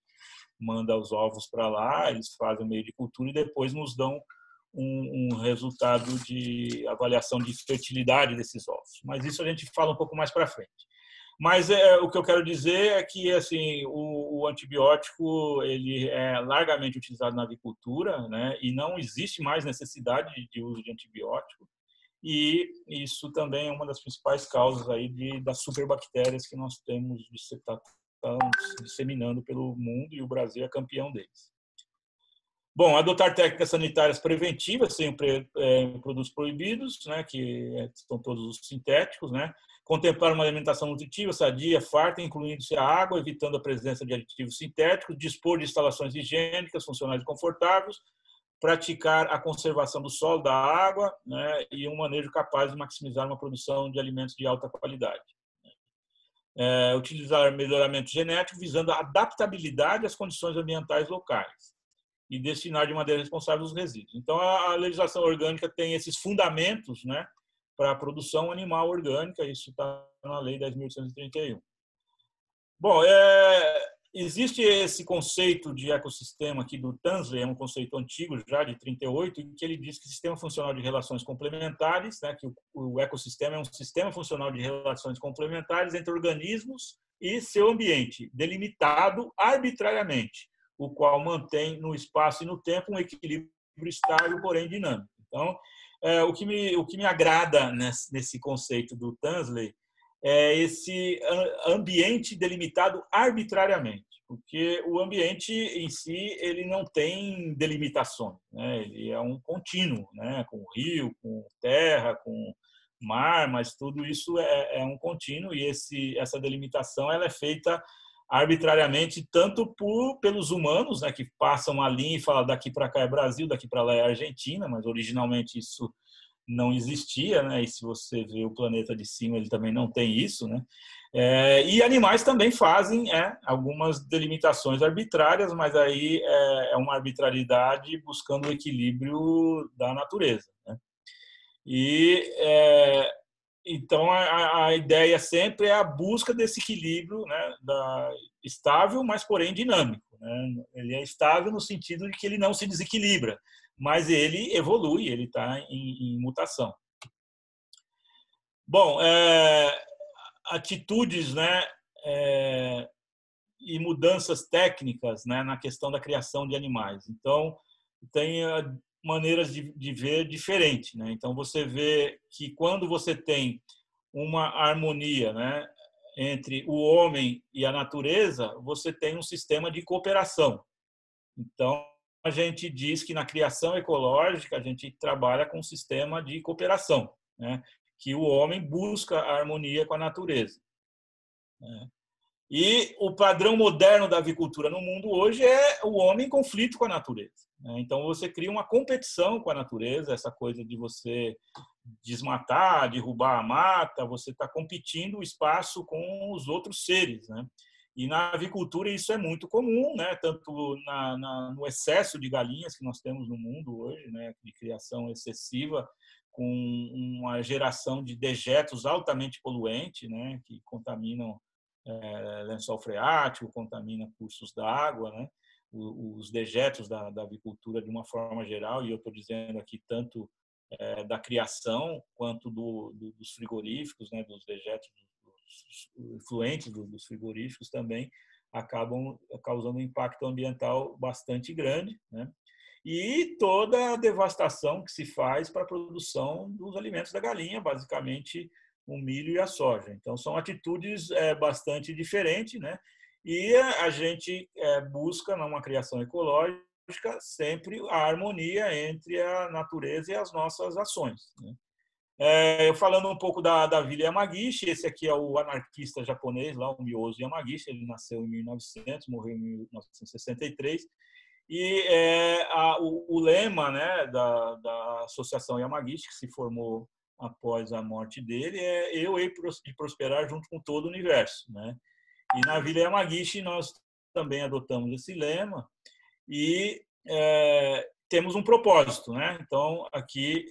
manda os ovos para lá, eles fazem o meio de cultura e depois nos dão um resultado de avaliação de fertilidade desses ovos. Mas isso a gente fala um pouco mais para frente. Mas o que eu quero dizer é que assim, o antibiótico ele é largamente utilizado na avicultura, né, e não existe mais necessidade de uso de antibiótico. E isso também é uma das principais causas aí das superbactérias que nós temos disseminando pelo mundo, e o Brasil é campeão deles. Bom, adotar técnicas sanitárias preventivas sem produtos proibidos, né, que são todos os sintéticos, né, contemplar uma alimentação nutritiva, sadia, farta, incluindo-se a água, evitando a presença de aditivos sintéticos, dispor de instalações higiênicas, funcionais e confortáveis, praticar a conservação do solo, da água, né, e um manejo capaz de maximizar uma produção de alimentos de alta qualidade. Utilizar melhoramento genético visando a adaptabilidade às condições ambientais locais e destinar de maneira responsável os resíduos. Então, a legislação orgânica tem esses fundamentos, né, para a produção animal orgânica, isso está na Lei 10.831. Bom, existe esse conceito de ecossistema aqui do Tansley, é um conceito antigo, já de 38, em que ele diz que sistema funcional de relações complementares, né, que o ecossistema é um sistema funcional de relações complementares entre organismos e seu ambiente, delimitado arbitrariamente, o qual mantém no espaço e no tempo um equilíbrio estável, porém dinâmico. Então, o que me agrada nesse conceito do Tansley é esse ambiente delimitado arbitrariamente, porque o ambiente em si ele não tem delimitações, né? Ele é um contínuo, né? Com rio, com terra, com mar, mas tudo isso é um contínuo, e essa delimitação ela é feita arbitrariamente tanto pelos humanos, né, que passam a linha e falam daqui para cá é Brasil, daqui para lá é Argentina, mas originalmente isso não existia, né? E se você vê o planeta de cima, ele também não tem isso, né? E animais também fazem algumas delimitações arbitrárias, mas aí é uma arbitrariedade buscando o equilíbrio da natureza, né? Então a ideia sempre é a busca desse equilíbrio, né, estável, mas porém dinâmico, né? Ele é estável no sentido de que ele não se desequilibra, mas ele evolui, ele está em mutação. Bom, atitudes, né, e mudanças técnicas, né, na questão da criação de animais. Então, tem maneiras de ver diferente, né? Então, você vê que quando você tem uma harmonia, né, entre o homem e a natureza, você tem um sistema de cooperação. Então, a gente diz que na criação ecológica a gente trabalha com um sistema de cooperação, né? Que o homem busca a harmonia com a natureza, né? E o padrão moderno da avicultura no mundo hoje é o homem em conflito com a natureza, né? Então você cria uma competição com a natureza, essa coisa de você desmatar, derrubar a mata, você está competindo o espaço com os outros seres, né? E na avicultura isso é muito comum, né? Tanto no excesso de galinhas que nós temos no mundo hoje, né? De criação excessiva, com uma geração de dejetos altamente poluentes, né? Que contaminam lençol freático, contaminam cursos d'água, né? Os dejetos da avicultura de uma forma geral, e eu estou dizendo aqui tanto da criação quanto dos frigoríficos, né? Dos dejetos influentes dos frigoríficos também acabam causando um impacto ambiental bastante grande, né? E toda a devastação que se faz para a produção dos alimentos da galinha, basicamente o milho e a soja. Então, são atitudes bastante diferentes, né? E a gente busca, numa criação ecológica, sempre a harmonia entre a natureza e as nossas ações, né? Eu falando um pouco da Davi Yamagishi, esse aqui é o anarquista japonês, lá, o Miyozo Yamagishi, ele nasceu em 1900, morreu em 1963, E o lema, né, da Associação Yamagishi, que se formou após a morte dele, é eu hei de prosperar junto com todo o universo, né? E na Vila Yamagishi nós também adotamos esse lema e temos um propósito, né? Então aqui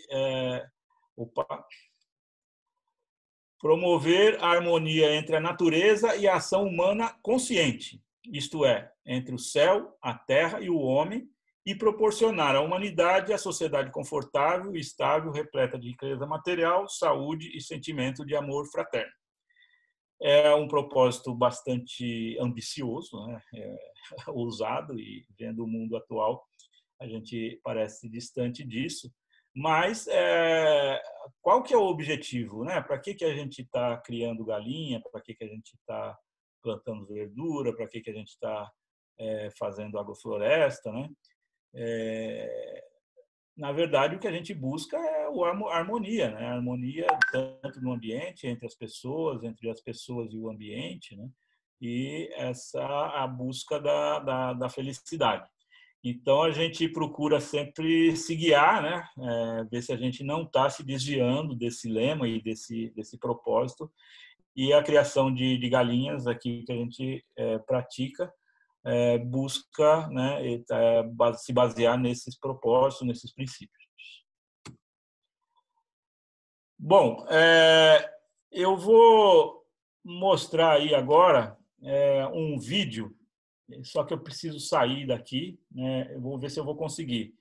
promover a harmonia entre a natureza e a ação humana consciente, isto é, entre o céu, a terra e o homem, e proporcionar à humanidade a sociedade confortável e estável, repleta de riqueza material, saúde e sentimento de amor fraterno. É um propósito bastante ambicioso, né? Ousado, e vendo o mundo atual, a gente parece distante disso. Mas qual que é o objetivo, né? Para que a gente está criando galinha? Para que a gente está plantando verdura? Para que a gente está fazendo agrofloresta, né? Na verdade, o que a gente busca é a harmonia, né? A harmonia tanto no ambiente, entre as pessoas e o ambiente, né? E a busca da felicidade. Então, a gente procura sempre se guiar, né? Ver se a gente não está se desviando desse lema e desse propósito. E a criação de galinhas aqui que a gente pratica, busca, né, se basear nesses propósitos, nesses princípios. Bom, eu vou mostrar aí agora um vídeo, só que eu preciso sair daqui, né? Eu vou ver se eu vou conseguir.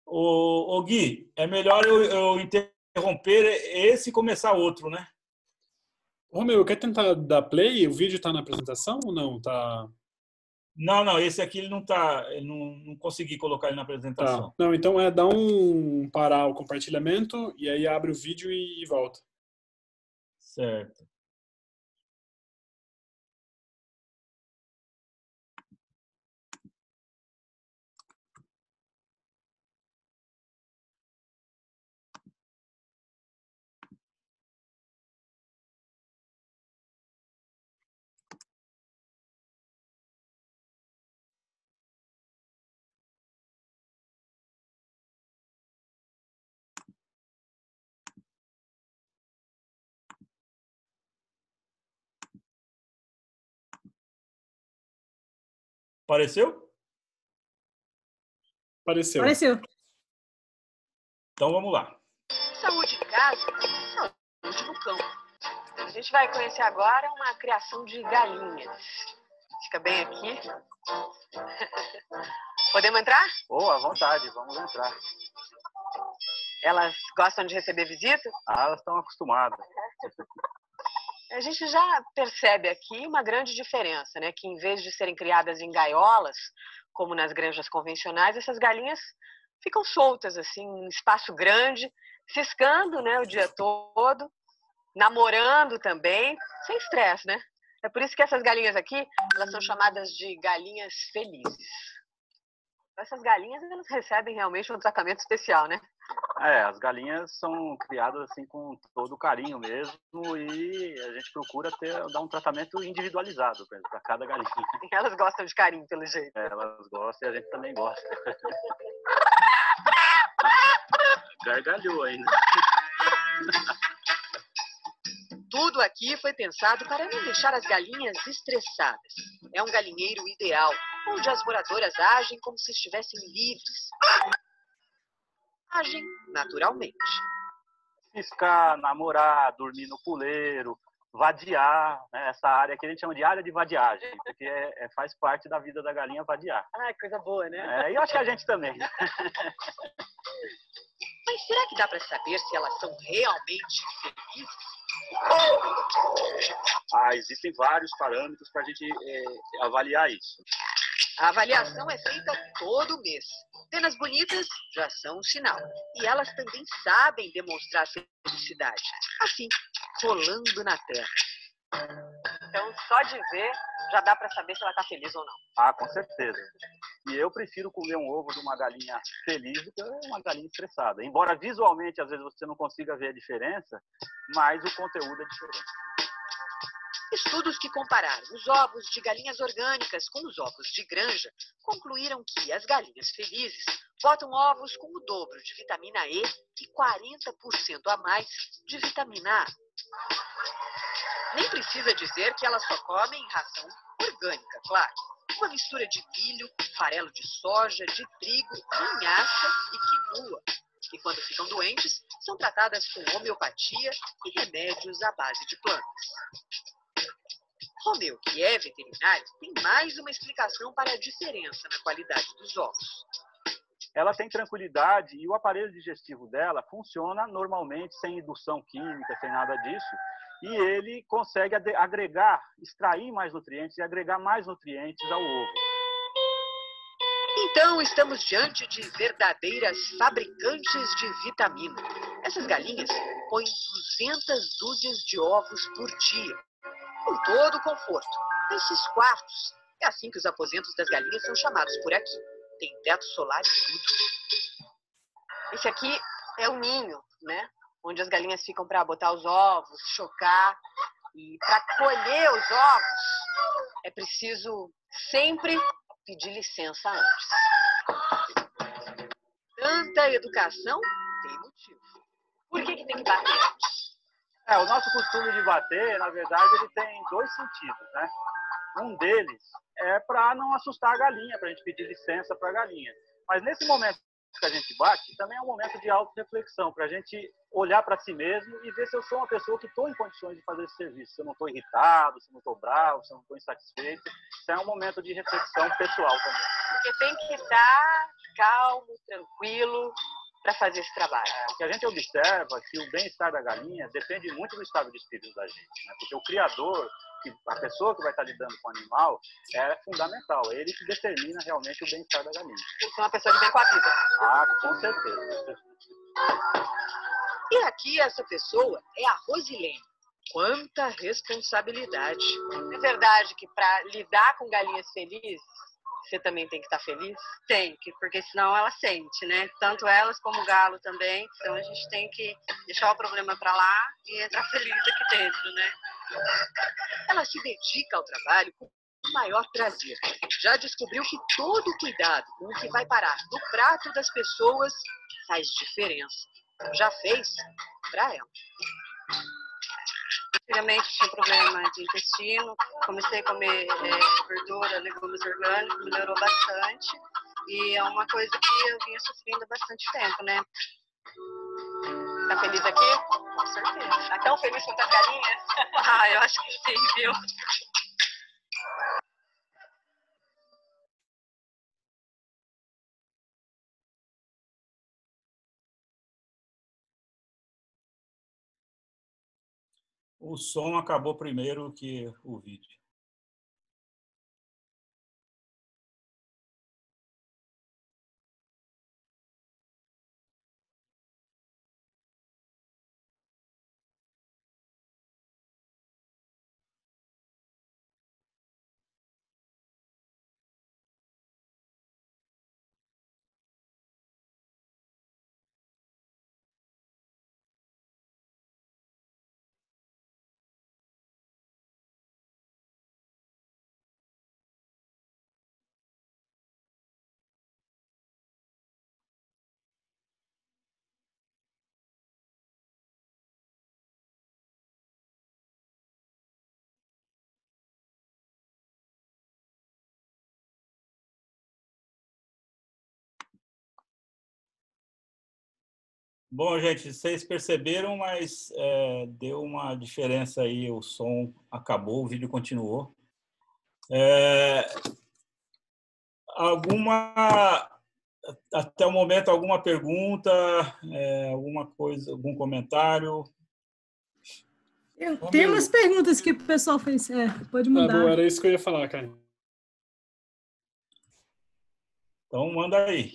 Ô Gui, é melhor eu interromper esse e começar outro, né? Romeu, quer tentar dar play? O vídeo está na apresentação ou não? Tá... Não, esse aqui ele não tá, eu não consegui colocar ele na apresentação. Tá. Não, então dá parar o compartilhamento e aí abre o vídeo e volta. Certo. Apareceu? Apareceu. Apareceu. Então vamos lá. Saúde em casa, saúde no campo. A gente vai conhecer agora uma criação de galinhas. Fica bem aqui. Podemos entrar? À vontade, vamos entrar. Elas gostam de receber visita? Elas estão acostumadas. A gente já percebe aqui uma grande diferença, né? Que em vez de serem criadas em gaiolas, como nas granjas convencionais, essas galinhas ficam soltas, assim, em espaço grande, ciscando, né, o dia todo, namorando também, sem estresse, né? É por isso que essas galinhas aqui, elas são chamadas de galinhas felizes. Essas galinhas, elas recebem realmente um tratamento especial, né? As galinhas são criadas assim com todo carinho mesmo e a gente procura dar um tratamento individualizado para cada galinha. Elas gostam de carinho, pelo jeito. Elas gostam e a gente também gosta. Gargalhou ainda. Tudo aqui foi pensado para não deixar as galinhas estressadas. É um galinheiro ideal, onde as moradoras agem como se estivessem livres. Agem naturalmente. Ciscar, namorar, dormir no puleiro, vadiar, né? Essa área que a gente chama de área de vadiagem, porque faz parte da vida da galinha vadiar. Ai, coisa boa, né? E eu acho que a gente também. Mas será que dá para saber se elas são realmente felizes? Existem vários parâmetros para a gente avaliar isso. A avaliação é feita todo mês. Penas bonitas já são um sinal. E elas também sabem demonstrar felicidade. Assim, rolando na terra. Então, só de ver, já dá para saber se ela está feliz ou não. Com certeza. E eu prefiro comer um ovo de uma galinha feliz do que uma galinha estressada. Embora visualmente, às vezes, você não consiga ver a diferença, mas o conteúdo é diferente. Estudos que compararam os ovos de galinhas orgânicas com os ovos de granja concluíram que as galinhas felizes botam ovos com o dobro de vitamina E e 40% a mais de vitamina A. Nem precisa dizer que elas só comem ração orgânica, claro. Uma mistura de milho, farelo de soja, de trigo, linhaça e quinoa. E quando ficam doentes, são tratadas com homeopatia e remédios à base de plantas. Romeu, que é veterinário, tem mais uma explicação para a diferença na qualidade dos ovos. Ela tem tranquilidade e o aparelho digestivo dela funciona normalmente, sem indução química, sem nada disso. E ele consegue agregar, extrair mais nutrientes e agregar mais nutrientes ao ovo. Então, estamos diante de verdadeiras fabricantes de vitamina. Essas galinhas põem 200 dúzias de ovos por dia, com todo o conforto, nesses quartos. É assim que os aposentos das galinhas são chamados por aqui. Tem teto solar e tudo. Esse aqui é o ninho, né? Onde as galinhas ficam para botar os ovos, chocar. E para colher os ovos, é preciso sempre pedir licença antes. Tanta educação tem motivo. Por que tem que bater antes? O nosso costume de bater, na verdade, ele tem dois sentidos, né? Um deles é para não assustar a galinha, para a gente pedir licença para a galinha. Mas nesse momento que a gente bate, também é um momento de autorreflexão, para a gente olhar para si mesmo e ver se eu sou uma pessoa que estou em condições de fazer esse serviço. Se eu não estou irritado, se eu não estou bravo, se eu não estou insatisfeito. Então é um momento de reflexão pessoal também. Porque tem que estar calmo, tranquilo, para fazer esse trabalho. O que a gente observa é que o bem-estar da galinha depende muito do estado de espírito da gente, né? Porque o criador, a pessoa que vai estar lidando com o animal, é fundamental. É ele que determina realmente o bem-estar da galinha. Tem que ser uma pessoa de bem com a vida. Ah, com certeza. E aqui essa pessoa é a Rosilene. Quanta responsabilidade. É verdade que para lidar com galinhas felizes, você também tem que estar feliz? Tem que, porque senão ela sente, né? Tanto elas como o galo também. Então a gente tem que deixar o problema para lá e entrar feliz aqui dentro, né? Ela se dedica ao trabalho com o maior prazer. Já descobriu que todo cuidado com o que vai parar no prato das pessoas faz diferença. Já fez para ela. Antigamente tinha problema de intestino, comecei a comer verdura, legumes orgânicos, melhorou bastante. E é uma coisa que eu vinha sofrendo há bastante tempo, né? Tá feliz aqui? Com certeza. Tá tão feliz quanto as galinhas? Eu acho que sim, viu? O som acabou primeiro que o vídeo. Bom, gente, vocês perceberam, mas deu uma diferença aí, o som acabou, o vídeo continuou. Até o momento, alguma pergunta, alguma coisa, algum comentário? Tem umas perguntas que o pessoal fez, pode mandar. Bom, era isso que eu ia falar, cara. Então, manda aí.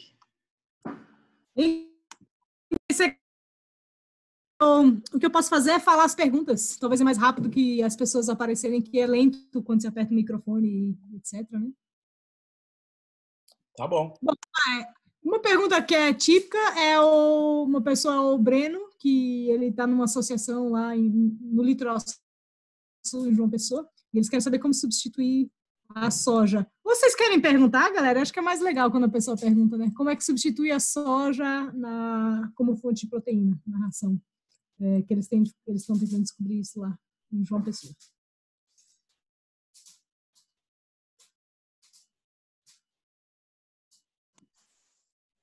O que eu posso fazer é falar as perguntas. Talvez é mais rápido que as pessoas aparecerem, que é lento quando você aperta o microfone, etc. Né? Tá bom. Uma pergunta que é típica é uma pessoa, o Breno, que ele está numa associação lá no litoral em João Pessoa, e eles querem saber como substituir a soja. Vocês querem perguntar, galera? Acho que é mais legal quando a pessoa pergunta, né? Como é que substitui a soja como fonte de proteína na ração? Que eles estão tentando descobrir isso lá em João Pessoa.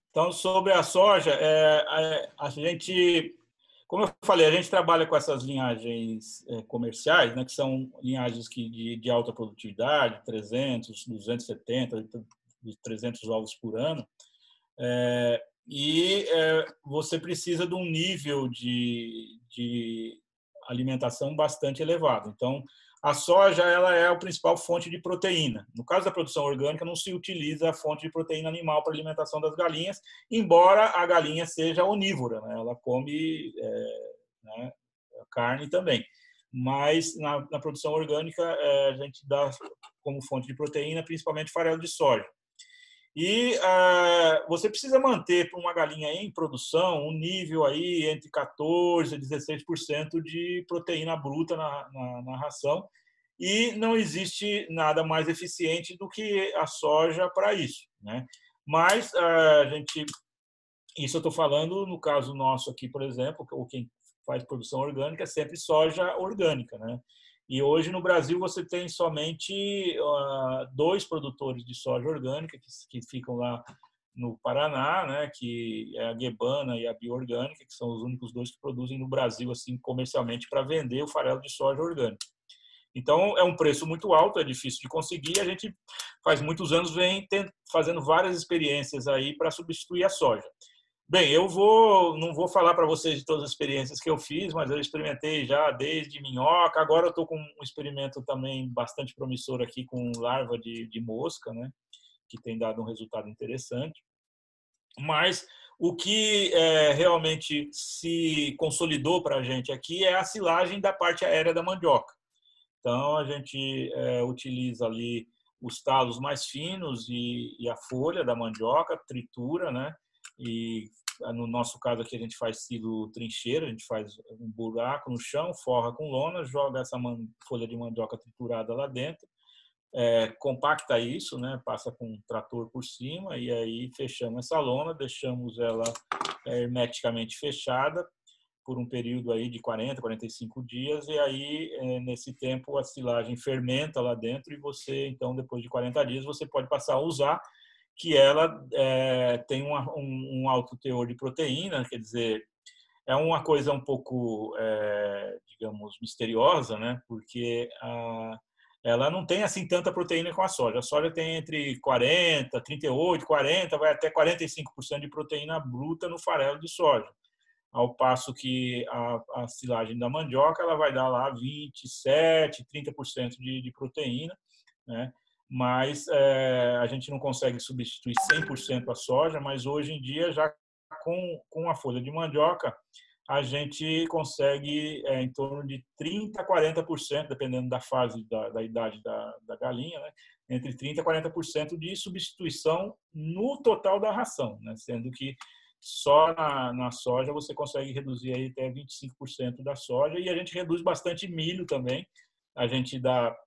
Então, sobre a soja, a gente, como eu falei, a gente trabalha com essas linhagens comerciais, né, que são linhagens de alta produtividade, 300, 270, 300 ovos por ano, e você precisa de um nível de alimentação bastante elevado. Então, a soja ela é a principal fonte de proteína. No caso da produção orgânica, não se utiliza a fonte de proteína animal para alimentação das galinhas, embora a galinha seja onívora, né? Ela come né, carne também. Mas na produção orgânica, a gente dá como fonte de proteína principalmente farelo de soja. E você precisa manter para uma galinha em produção um nível aí entre 14% e 16% de proteína bruta na ração, e não existe nada mais eficiente do que a soja para isso, né? Mas isso eu estou falando no caso nosso aqui, por exemplo, ou quem faz produção orgânica é sempre soja orgânica, né? E hoje no Brasil você tem somente 2 produtores de soja orgânica que ficam lá no Paraná, né? Que é a Guebana e a Bioorgânica, que são os únicos 2 que produzem no Brasil assim comercialmente para vender o farelo de soja orgânica. Então é um preço muito alto, é difícil de conseguir. A gente faz muitos anos vem fazendo várias experiências aí para substituir a soja. Bem, eu não vou falar para vocês de todas as experiências que eu fiz, mas eu experimentei já desde minhoca. Agora eu estou com um experimento também bastante promissor aqui com larva de mosca, né? Que tem dado um resultado interessante. Mas o que realmente se consolidou para a gente aqui é a silagem da parte aérea da mandioca. Então, a gente utiliza ali os talos mais finos e a folha da mandioca, tritura, né? E no nosso caso aqui a gente faz silo trincheira, a gente faz um buraco no chão, forra com lona, joga essa folha de mandioca triturada lá dentro, compacta isso, né? Passa com um trator por cima e aí fechamos essa lona, deixamos ela hermeticamente fechada por um período aí de 40, 45 dias, e aí, nesse tempo, a silagem fermenta lá dentro e você, então, depois de 40 dias, você pode passar a usar, que ela tem um alto teor de proteína, quer dizer, é uma coisa um pouco, digamos, misteriosa, né? Porque ela não tem assim tanta proteína com a soja. A soja tem entre 40, 38, 40, vai até 45% de proteína bruta no farelo de soja. Ao passo que a silagem da mandioca ela vai dar lá 27, 30% de proteína, né? Mas a gente não consegue substituir 100% a soja, mas hoje em dia, já com a folha de mandioca, a gente consegue em torno de 30% a 40%, dependendo da fase da idade da galinha, né? Entre 30% a 40% de substituição no total da ração, né? Sendo que só na soja você consegue reduzir aí até 25% da soja, e a gente reduz bastante milho também. A gente dá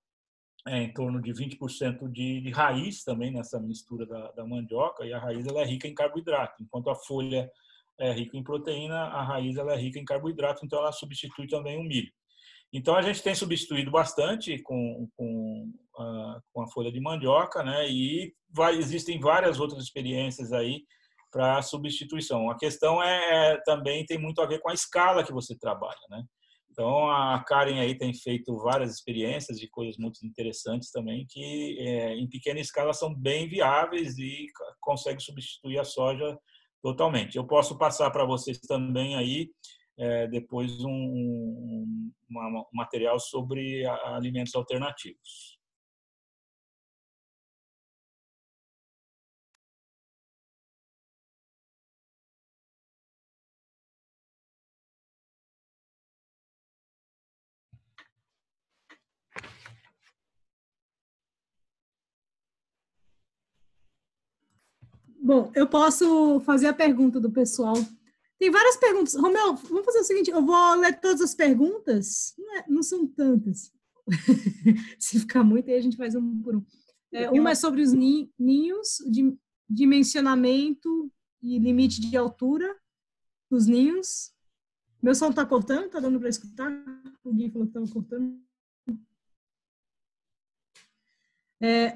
em torno de 20% de raiz também nessa mistura da mandioca, e a raiz ela é rica em carboidrato. Enquanto a folha é rica em proteína, a raiz ela é rica em carboidrato, então ela substitui também o milho. Então a gente tem substituído bastante com a folha de mandioca, né? E existem várias outras experiências aí para substituição. A questão também tem muito a ver com a escala que você trabalha, né? Então, a Karen aí tem feito várias experiências de coisas muito interessantes também, que em pequena escala são bem viáveis e conseguem substituir a soja totalmente. Eu posso passar para vocês também aí depois um material sobre alimentos alternativos. Bom, eu posso fazer a pergunta do pessoal. Tem várias perguntas. Romeu, vamos fazer o seguinte, eu vou ler todas as perguntas. Não são tantas. Se ficar muito, aí a gente faz um por um. Uma é sobre os ninhos, dimensionamento e limite de altura dos ninhos. Meu som está cortando? Está dando para escutar? O Gui falou que estava cortando.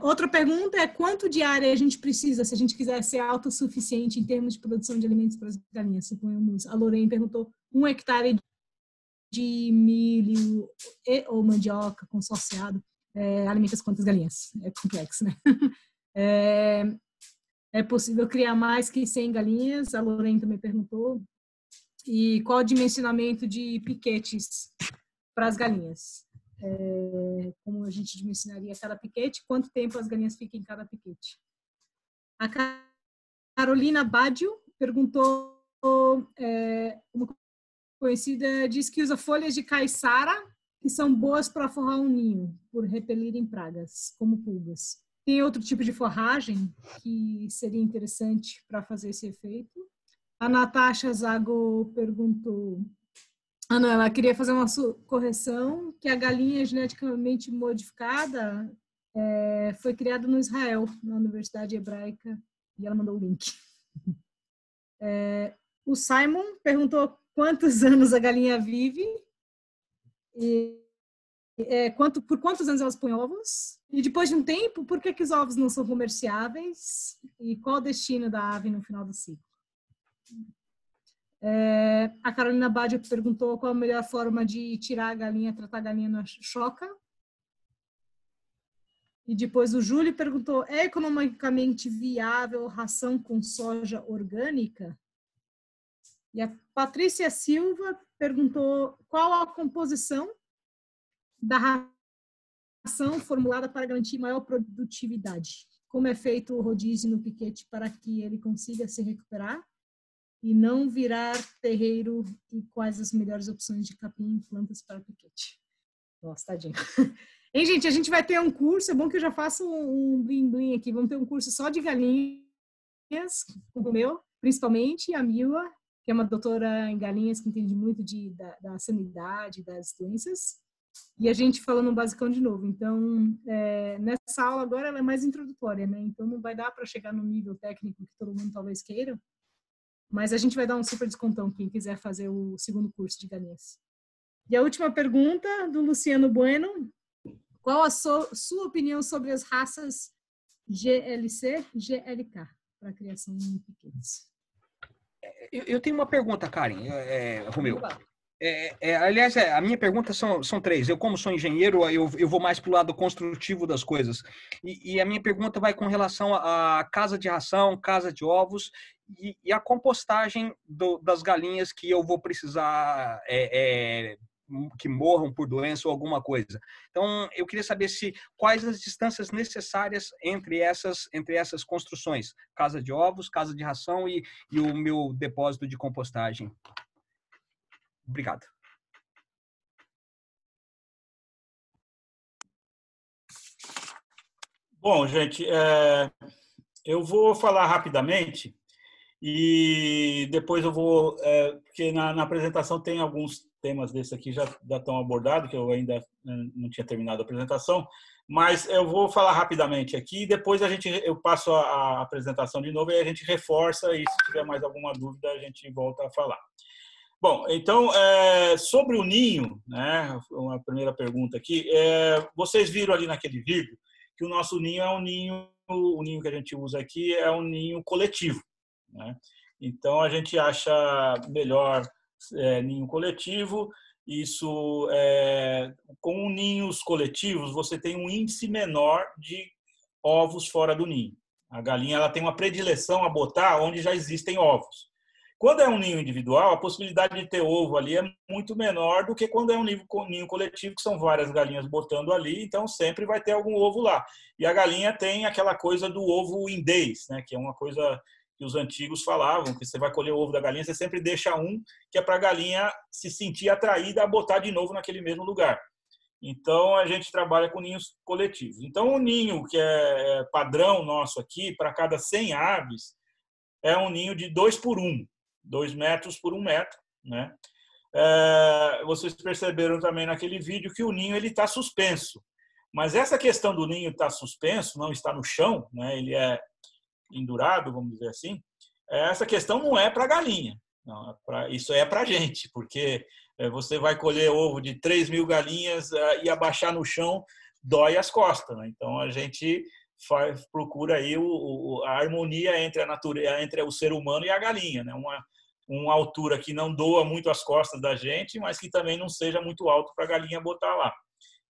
Outra pergunta é quanto de área a gente precisa se a gente quiser ser autossuficiente em termos de produção de alimentos para as galinhas. Suponhamos, a Lorena perguntou 1 hectare de milho ou mandioca consorciado alimenta quantas galinhas? É complexo, né? É possível criar mais que 100 galinhas? A Lorena também perguntou. E qual o dimensionamento de piquetes para as galinhas? Como a gente dimensionaria cada piquete? Quanto tempo as galinhas ficam em cada piquete? A Carolina Badio perguntou, uma conhecida diz que usa folhas de caiçara que são boas para forrar um ninho, por repelirem pragas, como pulgas. Tem outro tipo de forragem que seria interessante para fazer esse efeito? A Natasha Zago perguntou, ela queria fazer uma correção, que a galinha geneticamente modificada foi criada no Israel, na Universidade Hebraica, e ela mandou o link. O Simon perguntou quantos anos a galinha vive, por quantos anos elas põem ovos, e depois de um tempo, por que os ovos não são comerciáveis, e qual o destino da ave no final do ciclo. A Carolina Badio perguntou qual a melhor forma de tirar a galinha, tratar a galinha na choca. E depois o Júlio perguntou, é economicamente viável ração com soja orgânica? E a Patrícia Silva perguntou qual a composição da ração formulada para garantir maior produtividade. Como é feito o rodízio no piquete para que ele consiga se recuperar e não virar terreiro, e quais as melhores opções de capim e plantas para piquete. Nossa, tadinho. Hein, gente, a gente vai ter um curso, é bom que eu já faço um blim-blim aqui, vamos ter um curso só de galinhas, com o meu, principalmente, a Mila, que é uma doutora em galinhas que entende muito da sanidade, das doenças, e a gente falando um basicão de novo. Então, nessa aula agora ela é mais introdutória, né? Então não vai dar para chegar no nível técnico que todo mundo talvez queira, mas a gente vai dar um super descontão quem quiser fazer o segundo curso de galinhas. E a última pergunta, do Luciano Bueno. Qual a sua opinião sobre as raças GLC, GLK, para a criação de piquetes? Eu tenho uma pergunta, Karen, Romeu. Aliás, a minha pergunta são 3. Eu, como sou engenheiro, eu vou mais para o lado construtivo das coisas. E a minha pergunta vai com relação à casa de ração, casa de ovos e a compostagem das galinhas que eu vou precisar que morram por doença ou alguma coisa. Então, eu queria saber quais as distâncias necessárias entre essas construções. Casa de ovos, casa de ração e o meu depósito de compostagem. Obrigado. Bom, gente, eu vou falar rapidamente e depois eu vou... porque na apresentação tem alguns temas desses aqui já estão abordados, que eu ainda não tinha terminado a apresentação, mas eu vou falar rapidamente aqui e depois eu passo a apresentação de novo e a gente reforça e se tiver mais alguma dúvida a gente volta a falar. Bom, então, sobre o ninho, né, uma primeira pergunta aqui, vocês viram ali naquele vídeo que o nosso ninho o ninho que a gente usa aqui é um ninho coletivo, né? Então, a gente acha melhor ninho coletivo. Isso, com ninhos coletivos, você tem um índice menor de ovos fora do ninho. A galinha ela tem uma predileção a botar onde já existem ovos. Quando é um ninho individual, a possibilidade de ter ovo ali é muito menor do que quando é um ninho coletivo, que são várias galinhas botando ali, então sempre vai ter algum ovo lá. E a galinha tem aquela coisa do ovo indês, né, que é uma coisa que os antigos falavam, que você vai colher o ovo da galinha, você sempre deixa um, que é para a galinha se sentir atraída a botar de novo naquele mesmo lugar. Então, a gente trabalha com ninhos coletivos. Então, o ninho que é padrão nosso aqui, para cada 100 aves, é um ninho de 2 por 1. 2 metros por 1 metro, né? vocês perceberam também naquele vídeo que o ninho está suspenso. Mas essa questão do ninho estar suspenso, não está no chão, né, ele é pendurado, vamos dizer assim, essa questão não é para a galinha. Não, isso é para a gente, porque você vai colher ovo de 3.000 galinhas e abaixar no chão dói as costas. Né? Então, a gente procura aí a harmonia entre a natureza, entre o ser humano e a galinha. Né? Uma altura que não doa muito as costas da gente, mas que também não seja muito alto para a galinha botar lá.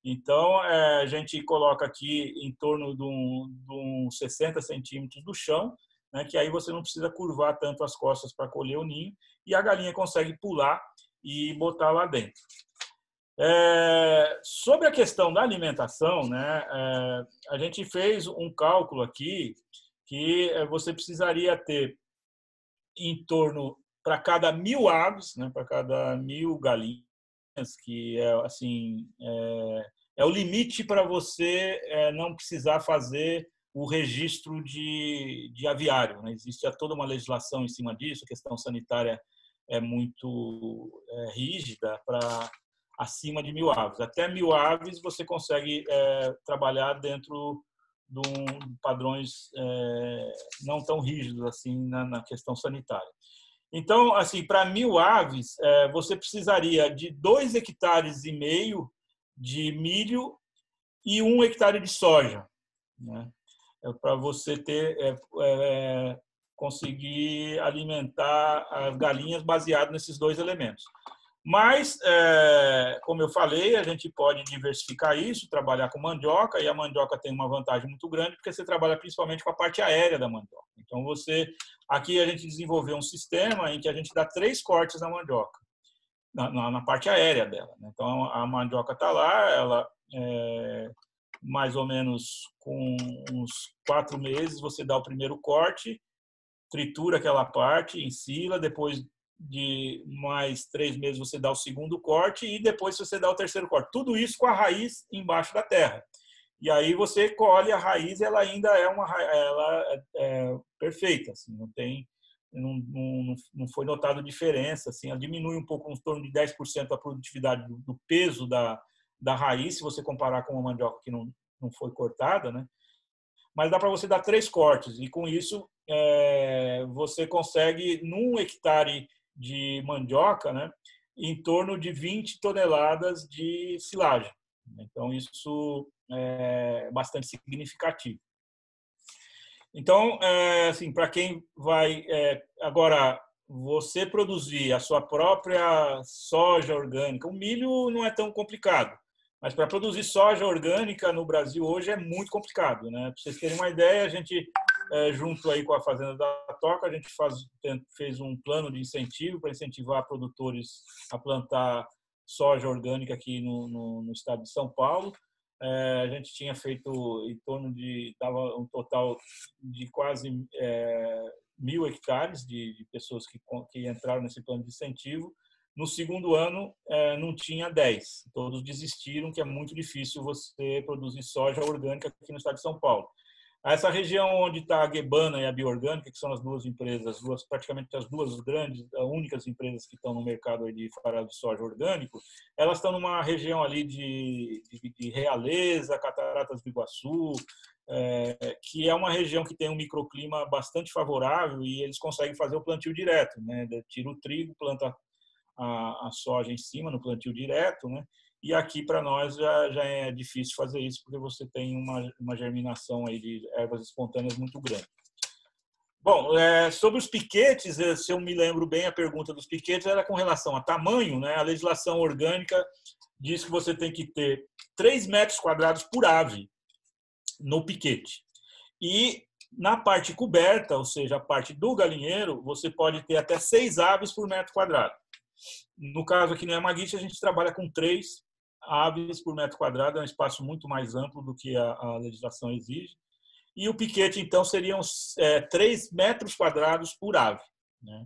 Então, a gente coloca aqui em torno de uns 60 centímetros do chão, né, que aí você não precisa curvar tanto as costas para colher o ninho, e a galinha consegue pular e botar lá dentro. Sobre a questão da alimentação, né, a gente fez um cálculo aqui que você precisaria ter em torno, para cada 1.000 aves, né, para cada 1.000 galinhas, que assim, é o limite para você não precisar fazer o registro de aviário. Né? Existe toda uma legislação em cima disso, a questão sanitária é muito rígida para acima de 1.000 aves. Até 1.000 aves você consegue trabalhar dentro de padrões não tão rígidos assim na questão sanitária. Então, assim, para 1.000 aves, você precisaria de 2,5 hectares de milho e 1 hectare de soja, né? Para você conseguir alimentar as galinhas baseado nesses 2 elementos. Mas, como eu falei, a gente pode diversificar isso, trabalhar com mandioca, e a mandioca tem uma vantagem muito grande, porque você trabalha principalmente com a parte aérea da mandioca. Então, aqui a gente desenvolveu um sistema em que a gente dá 3 cortes na mandioca, na parte aérea dela. Então, a mandioca está lá, ela mais ou menos com uns 4 meses, você dá o primeiro corte, tritura aquela parte, ensila, depois de mais 3 meses você dá o segundo corte e depois você dá o terceiro corte. Tudo isso com a raiz embaixo da terra. E aí você colhe a raiz, ela ainda é perfeita, assim, não foi notado diferença, assim, ela diminui um pouco, em torno de 10% a produtividade do peso da raiz, se você comparar com uma mandioca que não foi cortada, né? Mas dá para você dar 3 cortes e com isso você consegue, num hectare de mandioca, né, em torno de 20 toneladas de silagem. Então, isso é bastante significativo. Então, assim, para quem vai... agora, você produzir a sua própria soja orgânica, o milho não é tão complicado, mas para produzir soja orgânica no Brasil hoje é muito complicado, né? Para vocês terem uma ideia, a gente, junto aí com a Fazenda da Toca, a gente fez um plano de incentivo para incentivar produtores a plantar soja orgânica aqui no estado de São Paulo. A gente tinha feito em torno dava um total de quase 1.000 hectares de pessoas que entraram nesse plano de incentivo. No segundo ano, não tinha 10. Todos desistiram, que é muito difícil você produzir soja orgânica aqui no estado de São Paulo. Essa região onde está a Guebana e a Bioorgânica, que são as 2 empresas, praticamente as 2 grandes, as únicas empresas que estão no mercado aí de farelo de soja orgânico, elas estão numa região ali de Realeza, Cataratas do Iguaçu, que é uma região que tem um microclima bastante favorável e eles conseguem fazer o plantio direto, né? Tira o trigo, planta a soja em cima no plantio direto, né? E aqui para nós já é difícil fazer isso porque você tem uma germinação aí de ervas espontâneas muito grande. Bom, sobre os piquetes, se eu me lembro bem, a pergunta dos piquetes era com relação a tamanho, né? A legislação orgânica diz que você tem que ter 3 metros quadrados por ave no piquete. E na parte coberta, ou seja, a parte do galinheiro, você pode ter até 6 aves por metro quadrado. No caso aqui no Yamaguchi, a gente trabalha com 3 aves por metro quadrado, é um espaço muito mais amplo do que a legislação exige. E o piquete, então, seriam 3 metros quadrados por ave, né?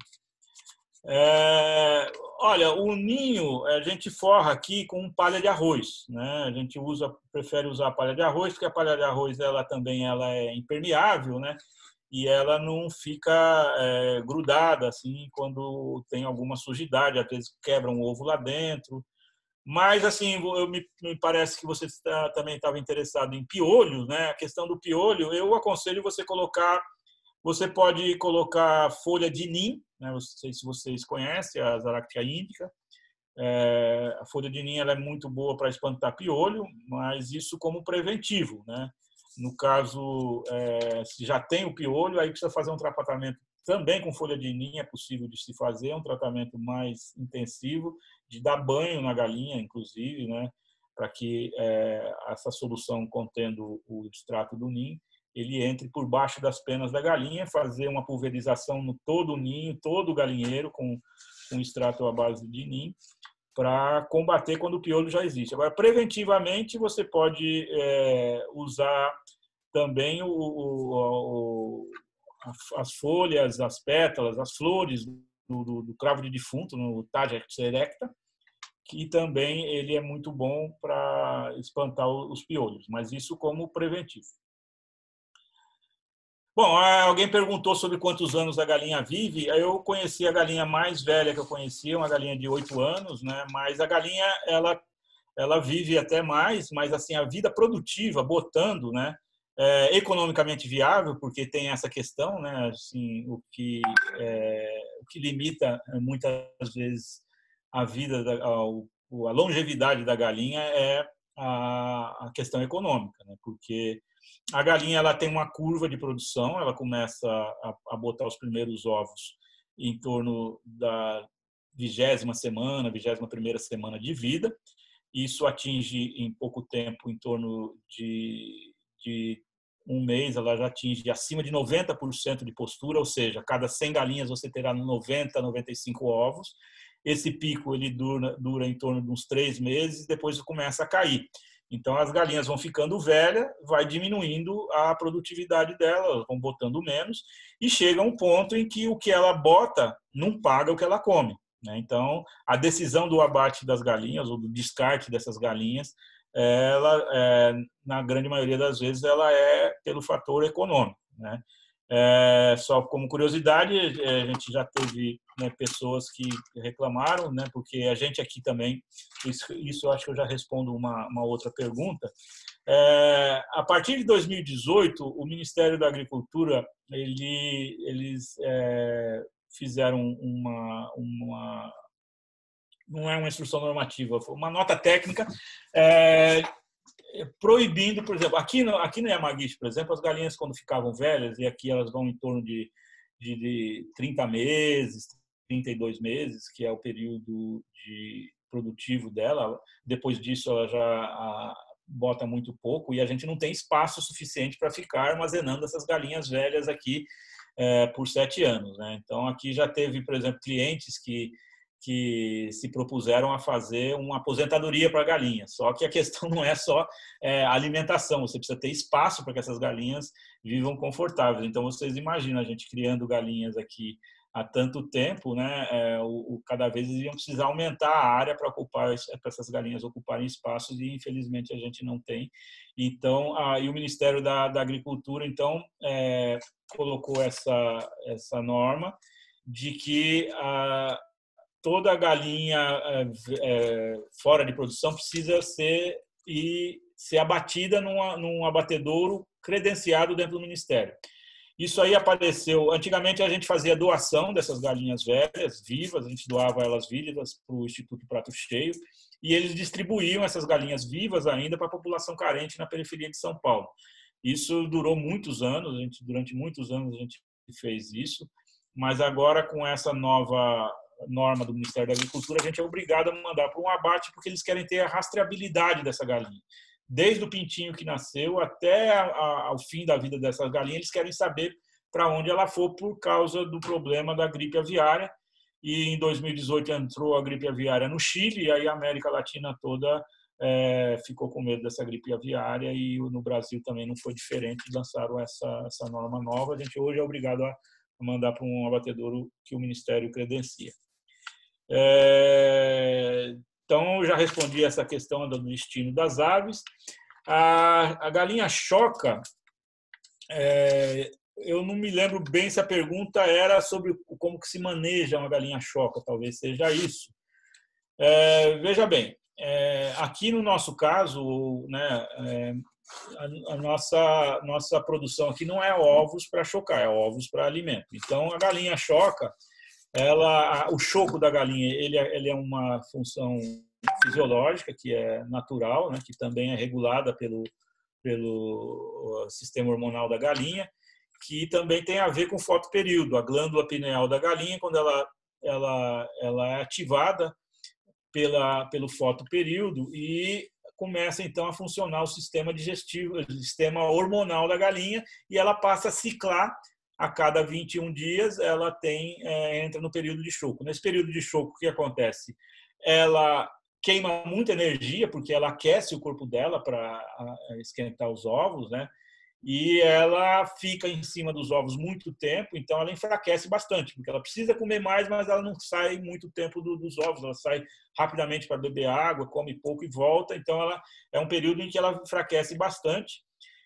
Olha, o ninho a gente forra aqui com palha de arroz, né? A gente prefere usar palha de arroz, porque a palha de arroz ela é impermeável, né? e ela não fica grudada assim quando tem alguma sujidade, às vezes quebra um ovo lá dentro. Mas assim, me parece que você também estava interessado em piolhos, né? A questão do piolho, eu aconselho você pode colocar folha de nim, né? Não sei se vocês conhecem a Zaractia indica. A folha de nim ela é muito boa para espantar piolho, mas isso como preventivo, né? No caso, se já tem o piolho, aí precisa fazer um tratamento também com folha de nim, é possível de se fazer, um tratamento mais intensivo, de dar banho na galinha, inclusive, né? Para que essa solução contendo o extrato do nim, ele entre por baixo das penas da galinha, fazer uma pulverização no todo o ninho, todo o galinheiro com extrato à base de nim, para combater quando o piolho já existe. Agora, preventivamente, você pode usar também as folhas, as pétalas, as flores do cravo de defunto, no Tagetes erecta, que também ele é muito bom para espantar os piolhos, mas isso como preventivo. Bom, alguém perguntou sobre quantos anos a galinha vive. Eu conheci a galinha mais velha que eu conhecia, uma galinha de 8 anos, né? Mas a galinha ela vive até mais, mas assim a vida produtiva, botando, né? Economicamente viável, porque tem essa questão, né? Assim, o que limita muitas vezes a vida, a longevidade da galinha é a questão econômica, né? Porque a galinha ela tem uma curva de produção, ela começa a botar os primeiros ovos em torno da 20ª semana, 21ª semana de vida. Isso atinge em pouco tempo, em torno de um mês, ela já atinge acima de 90% de postura, ou seja, a cada 100 galinhas você terá 90, 95 ovos. Esse pico ele dura em torno de uns 3 meses, depois começa a cair. Então, as galinhas vão ficando velhas, vai diminuindo a produtividade delas, vão botando menos, e chega um ponto em que o que ela bota não paga o que ela come, né? Então, a decisão do abate das galinhas, ou do descarte dessas galinhas, na grande maioria das vezes, ela é pelo fator econômico, né? Só como curiosidade, a gente já teve, né, pessoas que reclamaram, né, porque a gente aqui também, isso eu acho que eu já respondo uma outra pergunta. A partir de 2018, o Ministério da Agricultura eles fizeram não é uma instrução normativa, foi uma nota técnica proibindo, por exemplo, aqui no Yamaguchi, por exemplo, as galinhas quando ficavam velhas, e aqui elas vão em torno de 30 meses, 32 meses, que é o período produtivo dela, depois disso ela já bota muito pouco, e a gente não tem espaço suficiente para ficar armazenando essas galinhas velhas aqui por 7 anos, né? Então, aqui já teve, por exemplo, clientes que se propuseram a fazer uma aposentadoria para galinhas. Só que a questão não é só alimentação, você precisa ter espaço para que essas galinhas vivam confortáveis. Então, vocês imaginam a gente criando galinhas aqui há tanto tempo, né? Cada vez eles iam precisar aumentar a área para essas galinhas ocuparem espaços, e infelizmente a gente não tem. Então, e o Ministério da Agricultura, então, colocou essa norma de que toda galinha fora de produção precisa ser abatida num abatedouro credenciado dentro do Ministério. Isso aí apareceu. Antigamente a gente fazia doação dessas galinhas velhas, vivas, a gente doava elas vivas para o Instituto Prato Cheio, e eles distribuíam essas galinhas vivas ainda para a população carente na periferia de São Paulo. Isso durou muitos anos, durante muitos anos a gente fez isso, mas agora com essa nova norma do Ministério da Agricultura, a gente é obrigado a mandar para um abate, porque eles querem ter a rastreabilidade dessa galinha. Desde o pintinho que nasceu até ao fim da vida dessas galinhas, eles querem saber para onde ela for por causa do problema da gripe aviária. E em 2018 entrou a gripe aviária no Chile, e aí a América Latina toda ficou com medo dessa gripe aviária, e no Brasil também não foi diferente, lançaram essa norma nova. A gente hoje é obrigado a mandar para um abatedouro que o Ministério credencia. Então, eu já respondi essa questão do destino das aves. A galinha choca, eu não me lembro bem se a pergunta era sobre como que se maneja uma galinha choca, talvez seja isso. Veja bem, aqui no nosso caso, né, a nossa produção aqui não é ovos para chocar, é ovos para alimento. Então, a galinha choca, o choco da galinha, ele é uma função fisiológica, que é natural, né, que também é regulada pelo sistema hormonal da galinha, que também tem a ver com o fotoperíodo. A glândula pineal da galinha, quando ela é ativada pelo fotoperíodo e começa então a funcionar o sistema digestivo, o sistema hormonal da galinha, e ela passa a ciclar a cada 21 dias, ela entra no período de choco. Nesse período de choco, o que acontece? Ela queima muita energia, porque ela aquece o corpo dela para esquentar os ovos, né? E ela fica em cima dos ovos muito tempo, então ela enfraquece bastante, porque ela precisa comer mais, mas ela não sai muito tempo dos ovos, ela sai rapidamente para beber água, come pouco e volta, então ela é um período em que ela enfraquece bastante.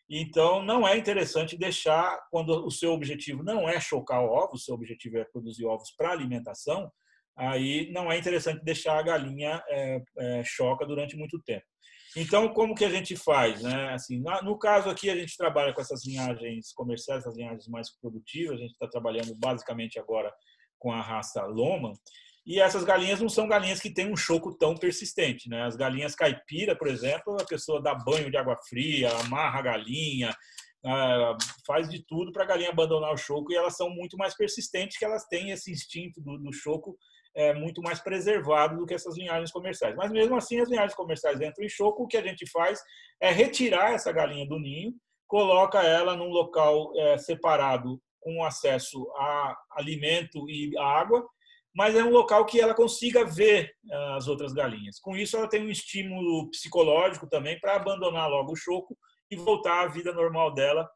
Então não é interessante deixar, quando o seu objetivo não é chocar ovos, o seu objetivo é produzir ovos para alimentação, aí não é interessante deixar a galinha choca durante muito tempo. Então, como que a gente faz, né? Assim, no caso aqui, a gente trabalha com essas linhagens comerciais, essas linhagens mais produtivas. A gente está trabalhando basicamente agora com a raça Loma. E essas galinhas não são galinhas que têm um choco tão persistente, né? As galinhas caipira, por exemplo, a pessoa dá banho de água fria, amarra a galinha, faz de tudo para a galinha abandonar o choco, e elas são muito mais persistentes, que elas têm esse instinto do choco muito mais preservado do que essas linhagens comerciais. Mas mesmo assim, as linhagens comerciais entram em choco. O que a gente faz é retirar essa galinha do ninho, coloca ela num local separado com acesso a alimento e água, mas é um local que ela consiga ver as outras galinhas. Com isso, ela tem um estímulo psicológico também para abandonar logo o choco e voltar à vida normal dela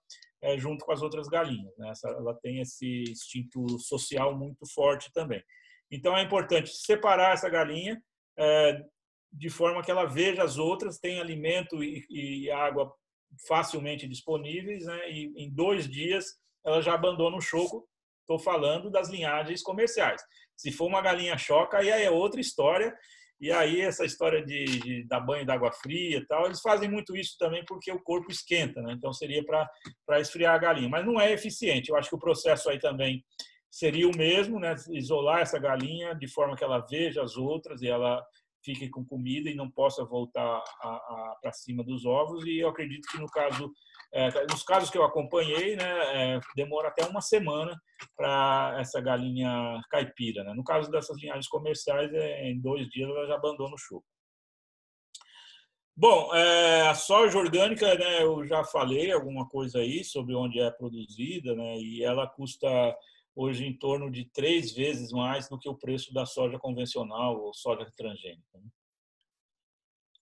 junto com as outras galinhas, né? Ela tem esse instinto social muito forte também. Então, é importante separar essa galinha de forma que ela veja as outras, tem alimento e água facilmente disponíveis, né? E em 2 dias ela já abandona o choco. Estou falando das linhagens comerciais. Se for uma galinha choca, aí é outra história. E aí essa história de dar banho de água fria e tal, eles fazem muito isso também porque o corpo esquenta, né? Então seria para esfriar a galinha. Mas não é eficiente. Eu acho que o processo aí também seria o mesmo, né? Isolar essa galinha de forma que ela veja as outras e ela fique com comida e não possa voltar para cima dos ovos. E eu acredito que nos casos que eu acompanhei, né, demora até 1 semana para essa galinha caipira, né? No caso dessas linhagens comerciais, em 2 dias ela já abandona o choco. Bom, a soja orgânica, né, eu já falei alguma coisa aí sobre onde é produzida, né, e ela custa hoje em torno de 3 vezes mais do que o preço da soja convencional ou soja transgênica.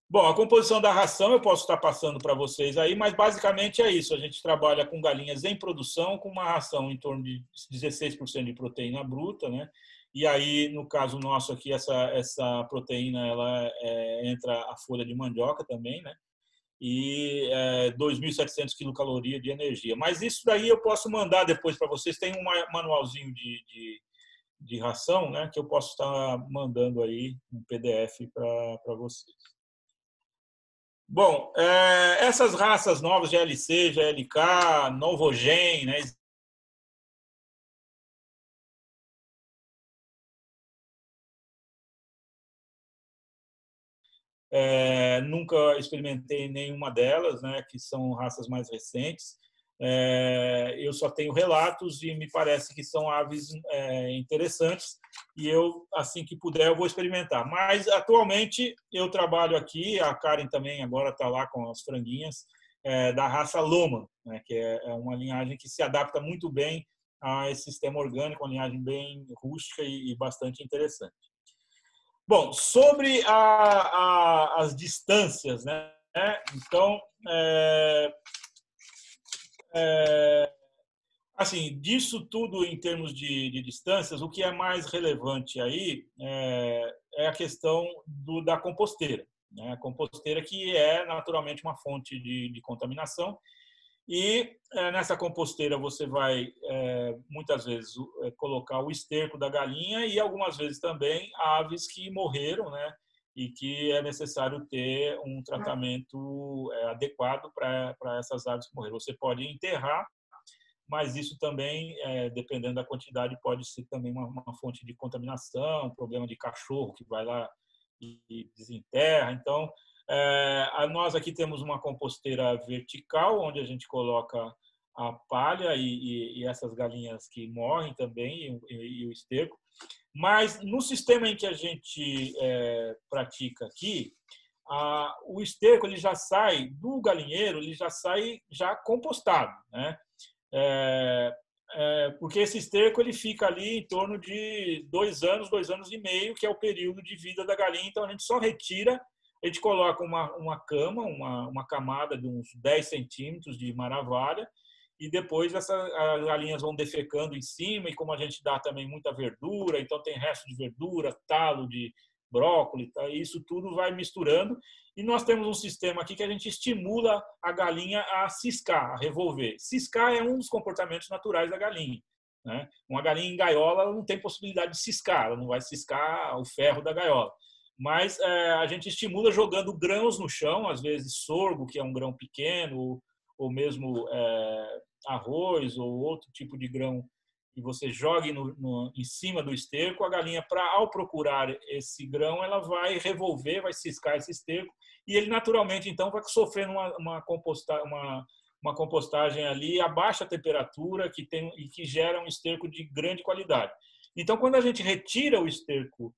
Bom, a composição da ração eu posso estar passando para vocês aí, mas basicamente é isso. A gente trabalha com galinhas em produção, com uma ração em torno de 16% de proteína bruta, né? E aí, no caso nosso aqui, essa proteína, ela entra a folha de mandioca também, né? E 2.700 quilocalorias de energia. Mas isso daí eu posso mandar depois para vocês. Tem um manualzinho de ração, né, que eu posso estar mandando aí um PDF para vocês. Bom, essas raças novas, GLC, GLK, Novogen, né, nunca experimentei nenhuma delas, né, que são raças mais recentes. Eu só tenho relatos e me parece que são aves interessantes e eu, assim que puder, eu vou experimentar. Mas, atualmente, eu trabalho aqui, a Karen também agora está lá com as franguinhas, da raça Loma, né, que é uma linhagem que se adapta muito bem a esse sistema orgânico, uma linhagem bem rústica e bastante interessante. Bom, sobre as distâncias, né? Então, assim, disso tudo em termos de distâncias, o que é mais relevante aí é a questão da composteira, né? A composteira que é naturalmente uma fonte de contaminação. E nessa composteira você vai, muitas vezes, colocar o esterco da galinha e algumas vezes também aves que morreram, né? E que é necessário ter um tratamento adequado para essas aves que morreram. Você pode enterrar, mas isso também, dependendo da quantidade, pode ser também uma fonte de contaminação, problema de cachorro que vai lá e desenterra. Então, nós aqui temos uma composteira vertical, onde a gente coloca a palha e essas galinhas que morrem também, e o esterco. Mas no sistema em que a gente pratica aqui, o esterco ele já sai do galinheiro, ele já sai já compostado, né? Porque esse esterco ele fica ali em torno de 2 anos, 2 anos e meio, que é o período de vida da galinha. Então a gente só retira, a gente coloca uma cama, uma camada de uns 10 centímetros de maravalha, e depois as galinhas vão defecando em cima, e como a gente dá também muita verdura, então tem resto de verdura, talo de brócolis, tá? Isso tudo vai misturando, e nós temos um sistema aqui que a gente estimula a galinha a ciscar, a revolver. Ciscar é um dos comportamentos naturais da galinha, né? Uma galinha em gaiola ela não tem possibilidade de ciscar, ela não vai ciscar o ferro da gaiola. Mas a gente estimula jogando grãos no chão, às vezes sorgo, que é um grão pequeno, ou mesmo arroz ou outro tipo de grão, e você jogue em cima do esterco, a galinha, ao procurar esse grão, ela vai revolver, vai ciscar esse esterco, e ele naturalmente, então, vai sofrendo uma compostagem ali a baixa temperatura e que gera um esterco de grande qualidade. Então, quando a gente retira o esterco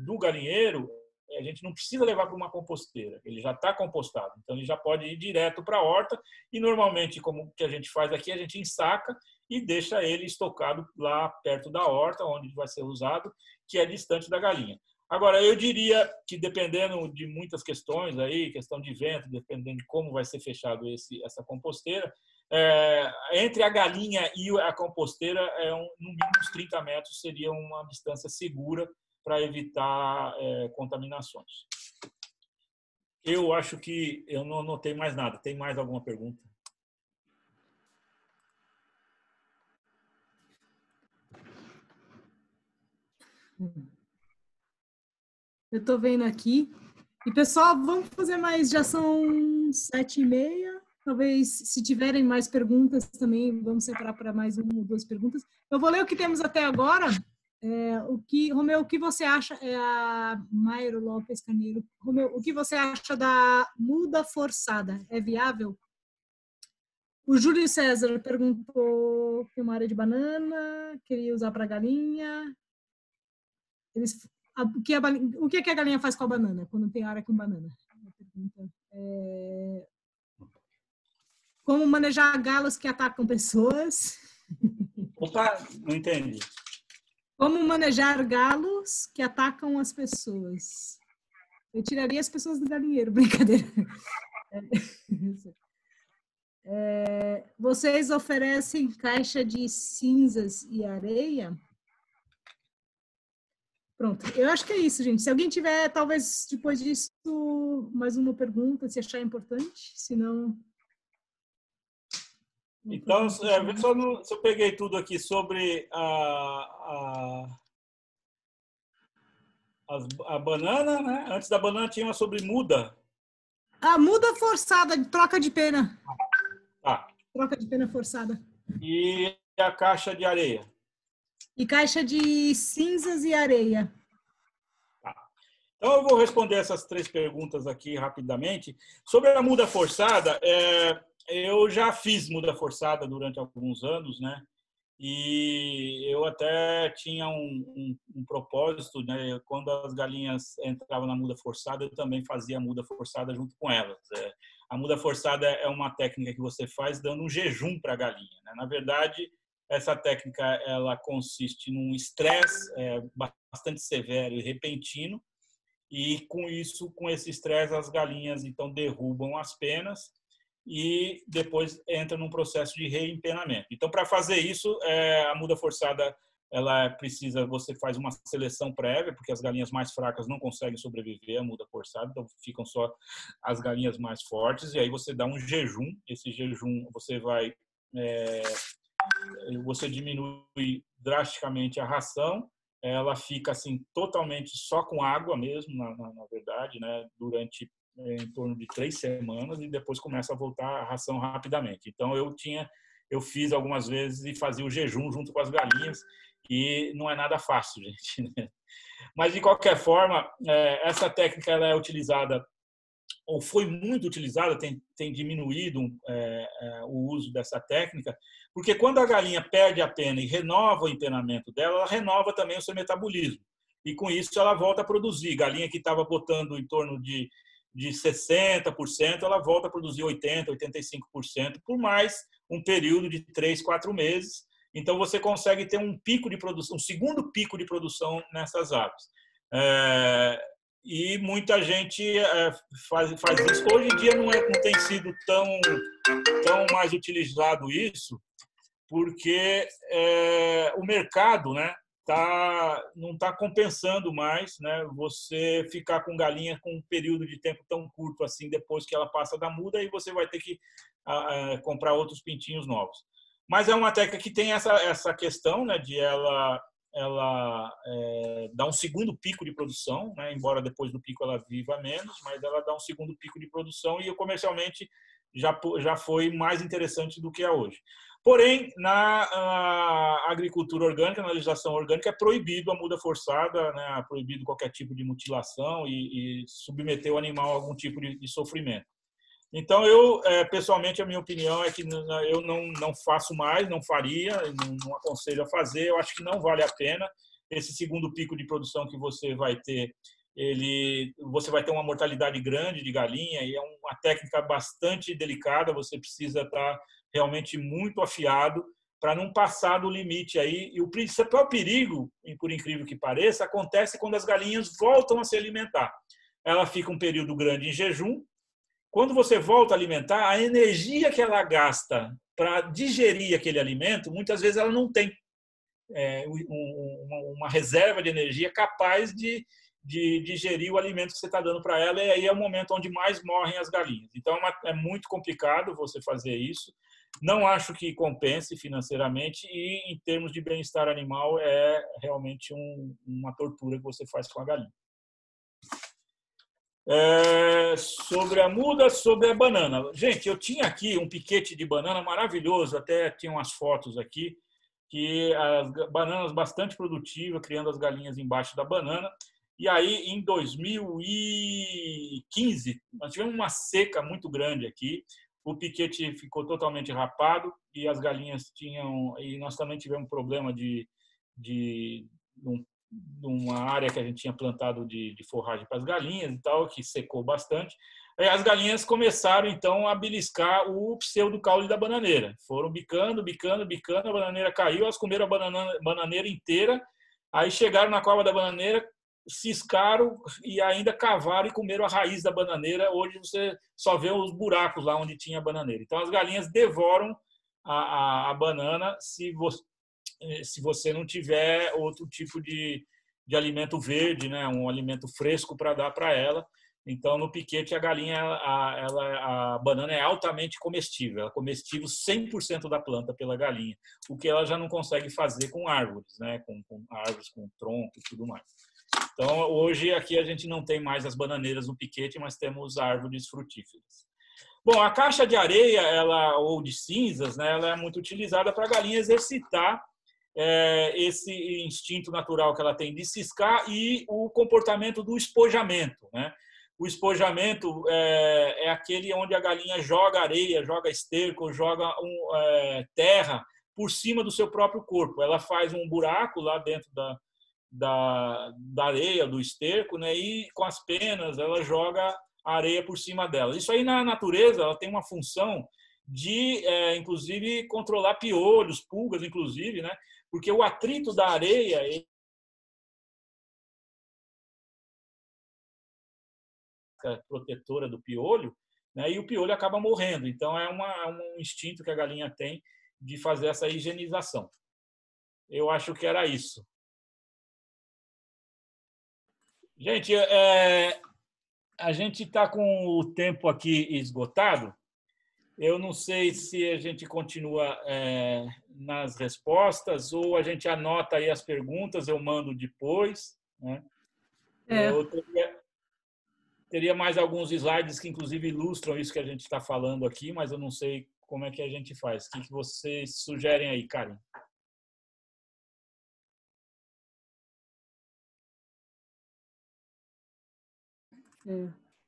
do galinheiro, a gente não precisa levar para uma composteira, ele já está compostado, então ele já pode ir direto para a horta, e normalmente, como que a gente faz aqui, a gente ensaca e deixa ele estocado lá perto da horta, onde vai ser usado, que é distante da galinha. Agora, eu diria que, dependendo de muitas questões, aí, questão de vento, dependendo de como vai ser fechado essa composteira, entre a galinha e a composteira, no mínimo uns 30 metros seria uma distância segura para evitar contaminações. Eu acho que eu não anotei mais nada. Tem mais alguma pergunta? Eu estou vendo aqui. E, pessoal, vamos fazer mais, já são 7h30. Talvez, se tiverem mais perguntas também, vamos separar para mais 1 ou 2 perguntas. Eu vou ler o que temos até agora. Romeu, o que você acha? A Mairo Lopes Caneiro. Romeu, o que você acha da muda forçada? É viável? O Júlio César perguntou que uma área de banana, queria usar para galinha. O que a galinha faz com a banana quando tem área com banana? Como manejar galos que atacam pessoas? Opa, não entendi. Como manejar galos que atacam as pessoas? Eu tiraria as pessoas do galinheiro, brincadeira. Vocês oferecem caixa de cinzas e areia? Pronto, eu acho que é isso, gente. Se alguém tiver, talvez, depois disso, mais uma pergunta, se achar importante, se não... Então, vê só se eu peguei tudo aqui sobre a banana, né? Antes da banana tinha uma sobre muda. A muda forçada, troca de pena. Tá. Troca de pena forçada. E a caixa de areia. E caixa de cinzas e areia. Tá. Então, eu vou responder essas 3 perguntas aqui rapidamente. Sobre a muda forçada, eu já fiz muda forçada durante alguns anos, né? E eu até tinha um propósito, né? Quando as galinhas entravam na muda forçada, eu também fazia muda forçada junto com elas. A muda forçada é uma técnica que você faz dando um jejum para a galinha, né? Na verdade, essa técnica ela consiste num estresse bastante severo e repentino, e com esse estresse, as galinhas então derrubam as penas e depois entra num processo de reempenamento. Então, para fazer isso, a muda forçada ela precisa, você faz uma seleção prévia, porque as galinhas mais fracas não conseguem sobreviver à muda forçada, então ficam só as galinhas mais fortes, e aí você dá um jejum, esse jejum você diminui drasticamente a ração, ela fica assim totalmente só com água mesmo, na verdade, né, durante em torno de 3 semanas, e depois começa a voltar a ração rapidamente. Então eu fiz algumas vezes e fazia o jejum junto com as galinhas, e não é nada fácil, gente, né? Mas de qualquer forma, essa técnica ela é utilizada, ou foi muito utilizada, tem diminuído o uso dessa técnica, porque quando a galinha perde a pena e renova o empenamento dela, ela renova também o seu metabolismo. E com isso ela volta a produzir. Galinha que estava botando em torno de 60%, ela volta a produzir 80%, 85% por mais um período de 3, 4 meses. Então você consegue ter um pico de produção, um segundo pico de produção nessas aves. E muita gente faz isso. Hoje em dia não tem sido tão mais utilizado isso, porque o mercado, né, não está compensando mais, né, você ficar com galinha com um período de tempo tão curto assim depois que ela passa da muda, e você vai ter que comprar outros pintinhos novos. Mas é uma técnica que tem essa questão, né, de ela dá um segundo pico de produção, né, embora depois do pico ela viva menos, mas ela dá um segundo pico de produção, e comercialmente já foi mais interessante do que é hoje. Porém, na agricultura orgânica, na legislação orgânica, é proibido a muda forçada, né, é proibido qualquer tipo de mutilação e submeter o animal a algum tipo de sofrimento. Então, pessoalmente, a minha opinião é que eu não faço mais, não faria, não aconselho a fazer. Eu acho que não vale a pena. Esse segundo pico de produção que você vai ter, você vai ter uma mortalidade grande de galinha, e é uma técnica bastante delicada. Você precisa estar realmente muito afiado para não passar do limite aí. E o principal perigo, por incrível que pareça, acontece quando as galinhas voltam a se alimentar. Ela fica um período grande em jejum. Quando você volta a alimentar, a energia que ela gasta para digerir aquele alimento, muitas vezes ela não tem uma reserva de energia capaz de digerir o alimento que você está dando para ela, e aí é o momento onde mais morrem as galinhas. Então, é muito complicado você fazer isso. Não acho que compense financeiramente, e em termos de bem-estar animal, é realmente uma tortura que você faz com a galinha. Sobre a muda, sobre a banana. Gente, eu tinha aqui um piquete de banana maravilhoso, até tinha umas fotos aqui, que as bananas bastante produtivas, criando as galinhas embaixo da banana. E aí, em 2015, nós tivemos uma seca muito grande aqui, o piquete ficou totalmente rapado, e as galinhas e nós também tivemos problema de uma área que a gente tinha plantado de forragem para as galinhas e tal, que secou bastante. Aí as galinhas começaram, então, a beliscar o pseudo-caule da bananeira. Foram bicando, a bananeira caiu, elas comeram a bananeira inteira, aí chegaram na cova da bananeira, ciscaram e ainda cavaram e comeram a raiz da bananeira. Hoje você só vê os buracos lá onde tinha a bananeira. Então, as galinhas devoram a banana se você não tiver outro tipo de alimento verde, né, um alimento fresco para dar para ela. Então, no piquete, a galinha, a banana é altamente comestível. Ela é comestível 100% da planta pela galinha, o que ela já não consegue fazer com árvores, né, com árvores, com tronco e tudo mais. Então, hoje, aqui a gente não tem mais as bananeiras no piquete, mas temos árvores frutíferas. Bom, a caixa de areia ou de cinzas, né, ela é muito utilizada para a galinha exercitar esse instinto natural que ela tem de ciscar e o comportamento do espojamento, né? O espojamento é aquele onde a galinha joga areia, joga esterco, joga terra por cima do seu próprio corpo. Ela faz um buraco lá dentro da areia, do esterco, né? E com as penas ela joga a areia por cima dela. Isso aí na natureza ela tem uma função de, inclusive, controlar piolhos, pulgas, inclusive, né? Porque o atrito da areia protetora do piolho, né, e o piolho acaba morrendo. Então, é um instinto que a galinha tem de fazer essa higienização. Eu acho que era isso. Gente, a gente está com o tempo aqui esgotado. Eu não sei se a gente continua nas respostas ou a gente anota aí as perguntas, eu mando depois, né? Eu teria mais alguns slides que, inclusive, ilustram isso que a gente está falando aqui, mas eu não sei como é que a gente faz. O que vocês sugerem aí, Karen?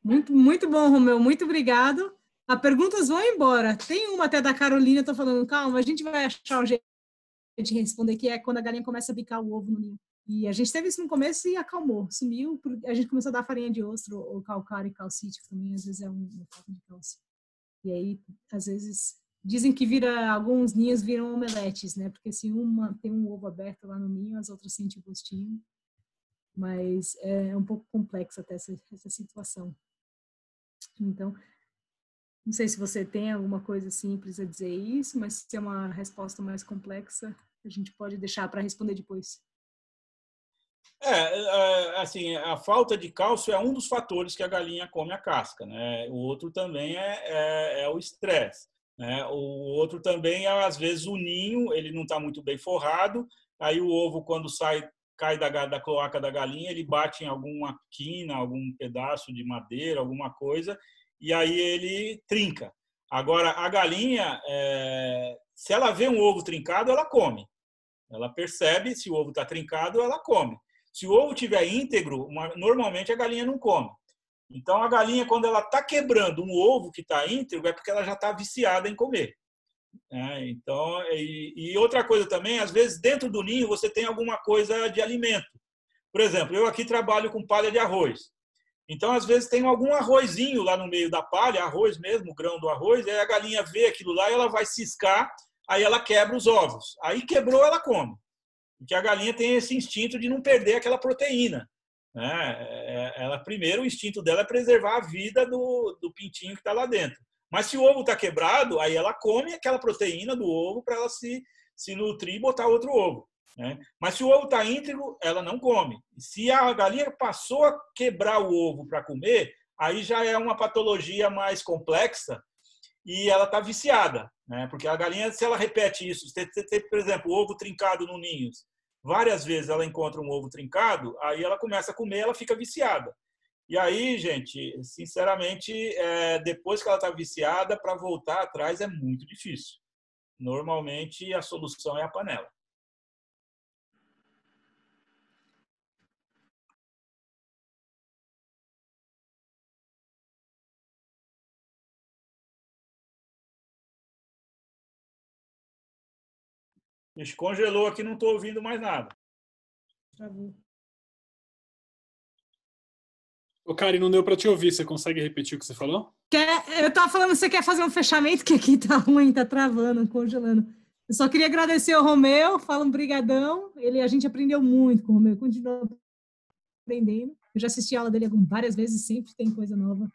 Muito, muito bom, Romeu. Muito obrigado. As perguntas vão embora. Tem uma até da Carolina, estou falando, calma, a gente vai achar um jeito de responder, que é quando a galinha começa a bicar o ovo no ninho. E a gente teve isso no começo e acalmou, sumiu. A gente começou a dar farinha de ostro, ou calcário e calcítico também, às vezes é uma falta de cálcio. E aí, às vezes, dizem que alguns ninhos viram omeletes, né? Porque se uma tem um ovo aberto lá no ninho, as outras sentem o gostinho. Mas é um pouco complexa até essa situação. Então, não sei se você tem alguma coisa simples a dizer isso, mas se é uma resposta mais complexa, a gente pode deixar para responder depois. Assim, a falta de cálcio é um dos fatores que a galinha come a casca, né? O outro também é o estresse, né? O outro também é, às vezes, o ninho, ele não está muito bem forrado, aí o ovo, quando cai da cloaca da galinha, ele bate em alguma quina, algum pedaço de madeira, alguma coisa, e aí ele trinca. Agora, a galinha, se ela vê um ovo trincado, ela come. Ela percebe se o ovo está trincado, ela come. Se o ovo estiver íntegro, normalmente a galinha não come. Então, a galinha, quando ela está quebrando um ovo que está íntegro, é porque ela já está viciada em comer. Então, e outra coisa também, às vezes, dentro do ninho, você tem alguma coisa de alimento. Por exemplo, eu aqui trabalho com palha de arroz. Então, às vezes, tem algum arrozinho lá no meio da palha, arroz mesmo, o grão do arroz, e aí a galinha vê aquilo lá e ela vai ciscar, aí ela quebra os ovos. Aí quebrou, ela come. Porque a galinha tem esse instinto de não perder aquela proteína, né? Primeiro, o instinto dela é preservar a vida do pintinho que está lá dentro. Mas se o ovo está quebrado, aí ela come aquela proteína do ovo para ela se nutrir e botar outro ovo, né? Mas se o ovo está íntegro, ela não come. Se a galinha passou a quebrar o ovo para comer, aí já é uma patologia mais complexa e ela está viciada, né? Porque a galinha, se ela repete isso, se tem, por exemplo, ovo trincado no ninho, várias vezes ela encontra um ovo trincado, aí ela começa a comer, ela fica viciada. E aí, gente, sinceramente, depois que ela está viciada, para voltar atrás é muito difícil. Normalmente, a solução é a panela. Congelou aqui, não estou ouvindo mais nada. Travou. Ô, Karen, não deu para te ouvir. Você consegue repetir o que você falou? Eu estava falando, você quer fazer um fechamento, que aqui tá ruim, tá travando, congelando. Eu só queria agradecer ao Romeu, fala um brigadão. A gente aprendeu muito com o Romeu, continua aprendendo. Eu já assisti a aula dele várias vezes, sempre tem coisa nova.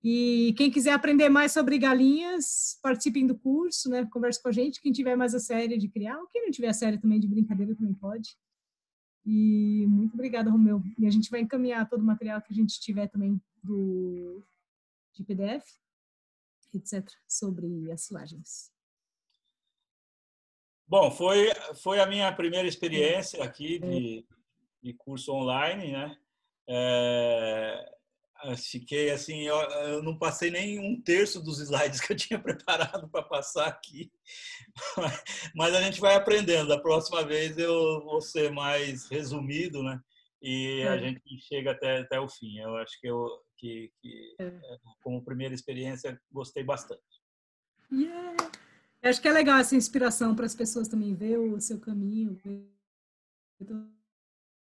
E quem quiser aprender mais sobre galinhas, participem do curso, né? Converse com a gente. Quem tiver mais a série de criar, ou quem não tiver a série também de brincadeira, também pode. E muito obrigada, Romeu. E a gente vai encaminhar todo o material que a gente tiver também de PDF, etc., sobre as silagens. Bom, foi a minha primeira experiência aqui de curso online, né? Fiquei assim, eu não passei nem um terço dos slides que eu tinha preparado para passar aqui, mas a gente vai aprendendo. Da próxima vez eu vou ser mais resumido, né? E a gente chega até o fim. Eu acho que como primeira experiência, gostei bastante. Yeah. Eu acho que é legal essa inspiração para as pessoas também ver o seu caminho.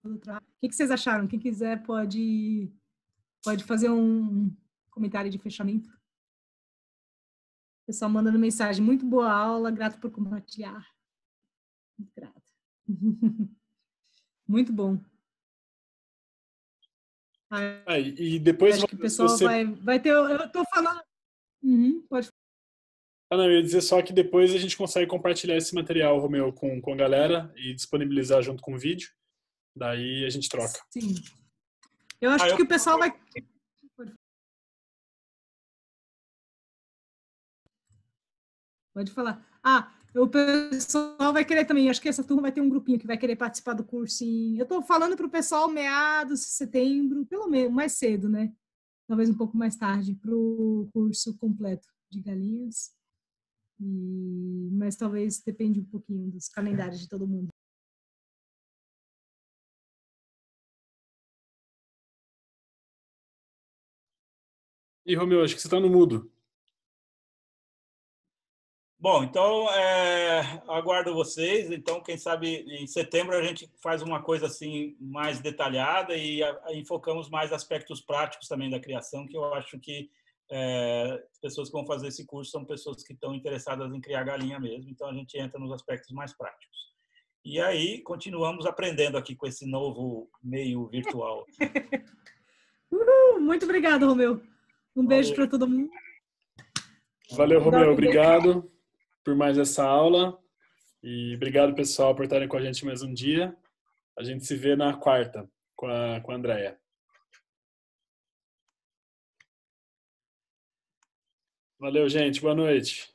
O que vocês acharam? Quem quiser pode fazer um comentário de fechamento. O pessoal mandando mensagem. Muito boa aula, grato por compartilhar. Muito grata. Muito bom. E depois acho que o pessoal vai ter... Eu estou falando... pode Não, eu ia dizer só que depois a gente consegue compartilhar esse material, Romeu, com a galera e disponibilizar junto com o vídeo. Daí a gente troca. Sim. Eu acho que o pessoal vai... Pode falar. O pessoal vai querer também, acho que essa turma vai ter um grupinho que vai querer participar do curso eu estou falando para o pessoal meados de setembro, pelo menos, mais cedo, né? Talvez um pouco mais tarde, para o curso completo de galinhas. Mas talvez depende um pouquinho dos calendários de todo mundo. E, Romeu, acho que você está no mudo. Bom, então, aguardo vocês. Então, quem sabe em setembro a gente faz uma coisa assim mais detalhada e enfocamos mais aspectos práticos também da criação, que eu acho que as pessoas que vão fazer esse curso são pessoas que estão interessadas em criar galinha mesmo. Então, a gente entra nos aspectos mais práticos. E aí, continuamos aprendendo aqui com esse novo meio virtual. Muito obrigada, Romeu. Um beijo para todo mundo. Valeu, Romeu. Obrigado por mais essa aula. E obrigado, pessoal, por estarem com a gente mais um dia. A gente se vê na quarta com a Andréia. Valeu, gente. Boa noite.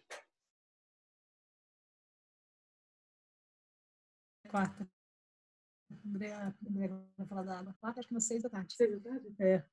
Quarta. André vai falar da água. Quarta, acho que umas 6 da tarde. 6 da tarde? É.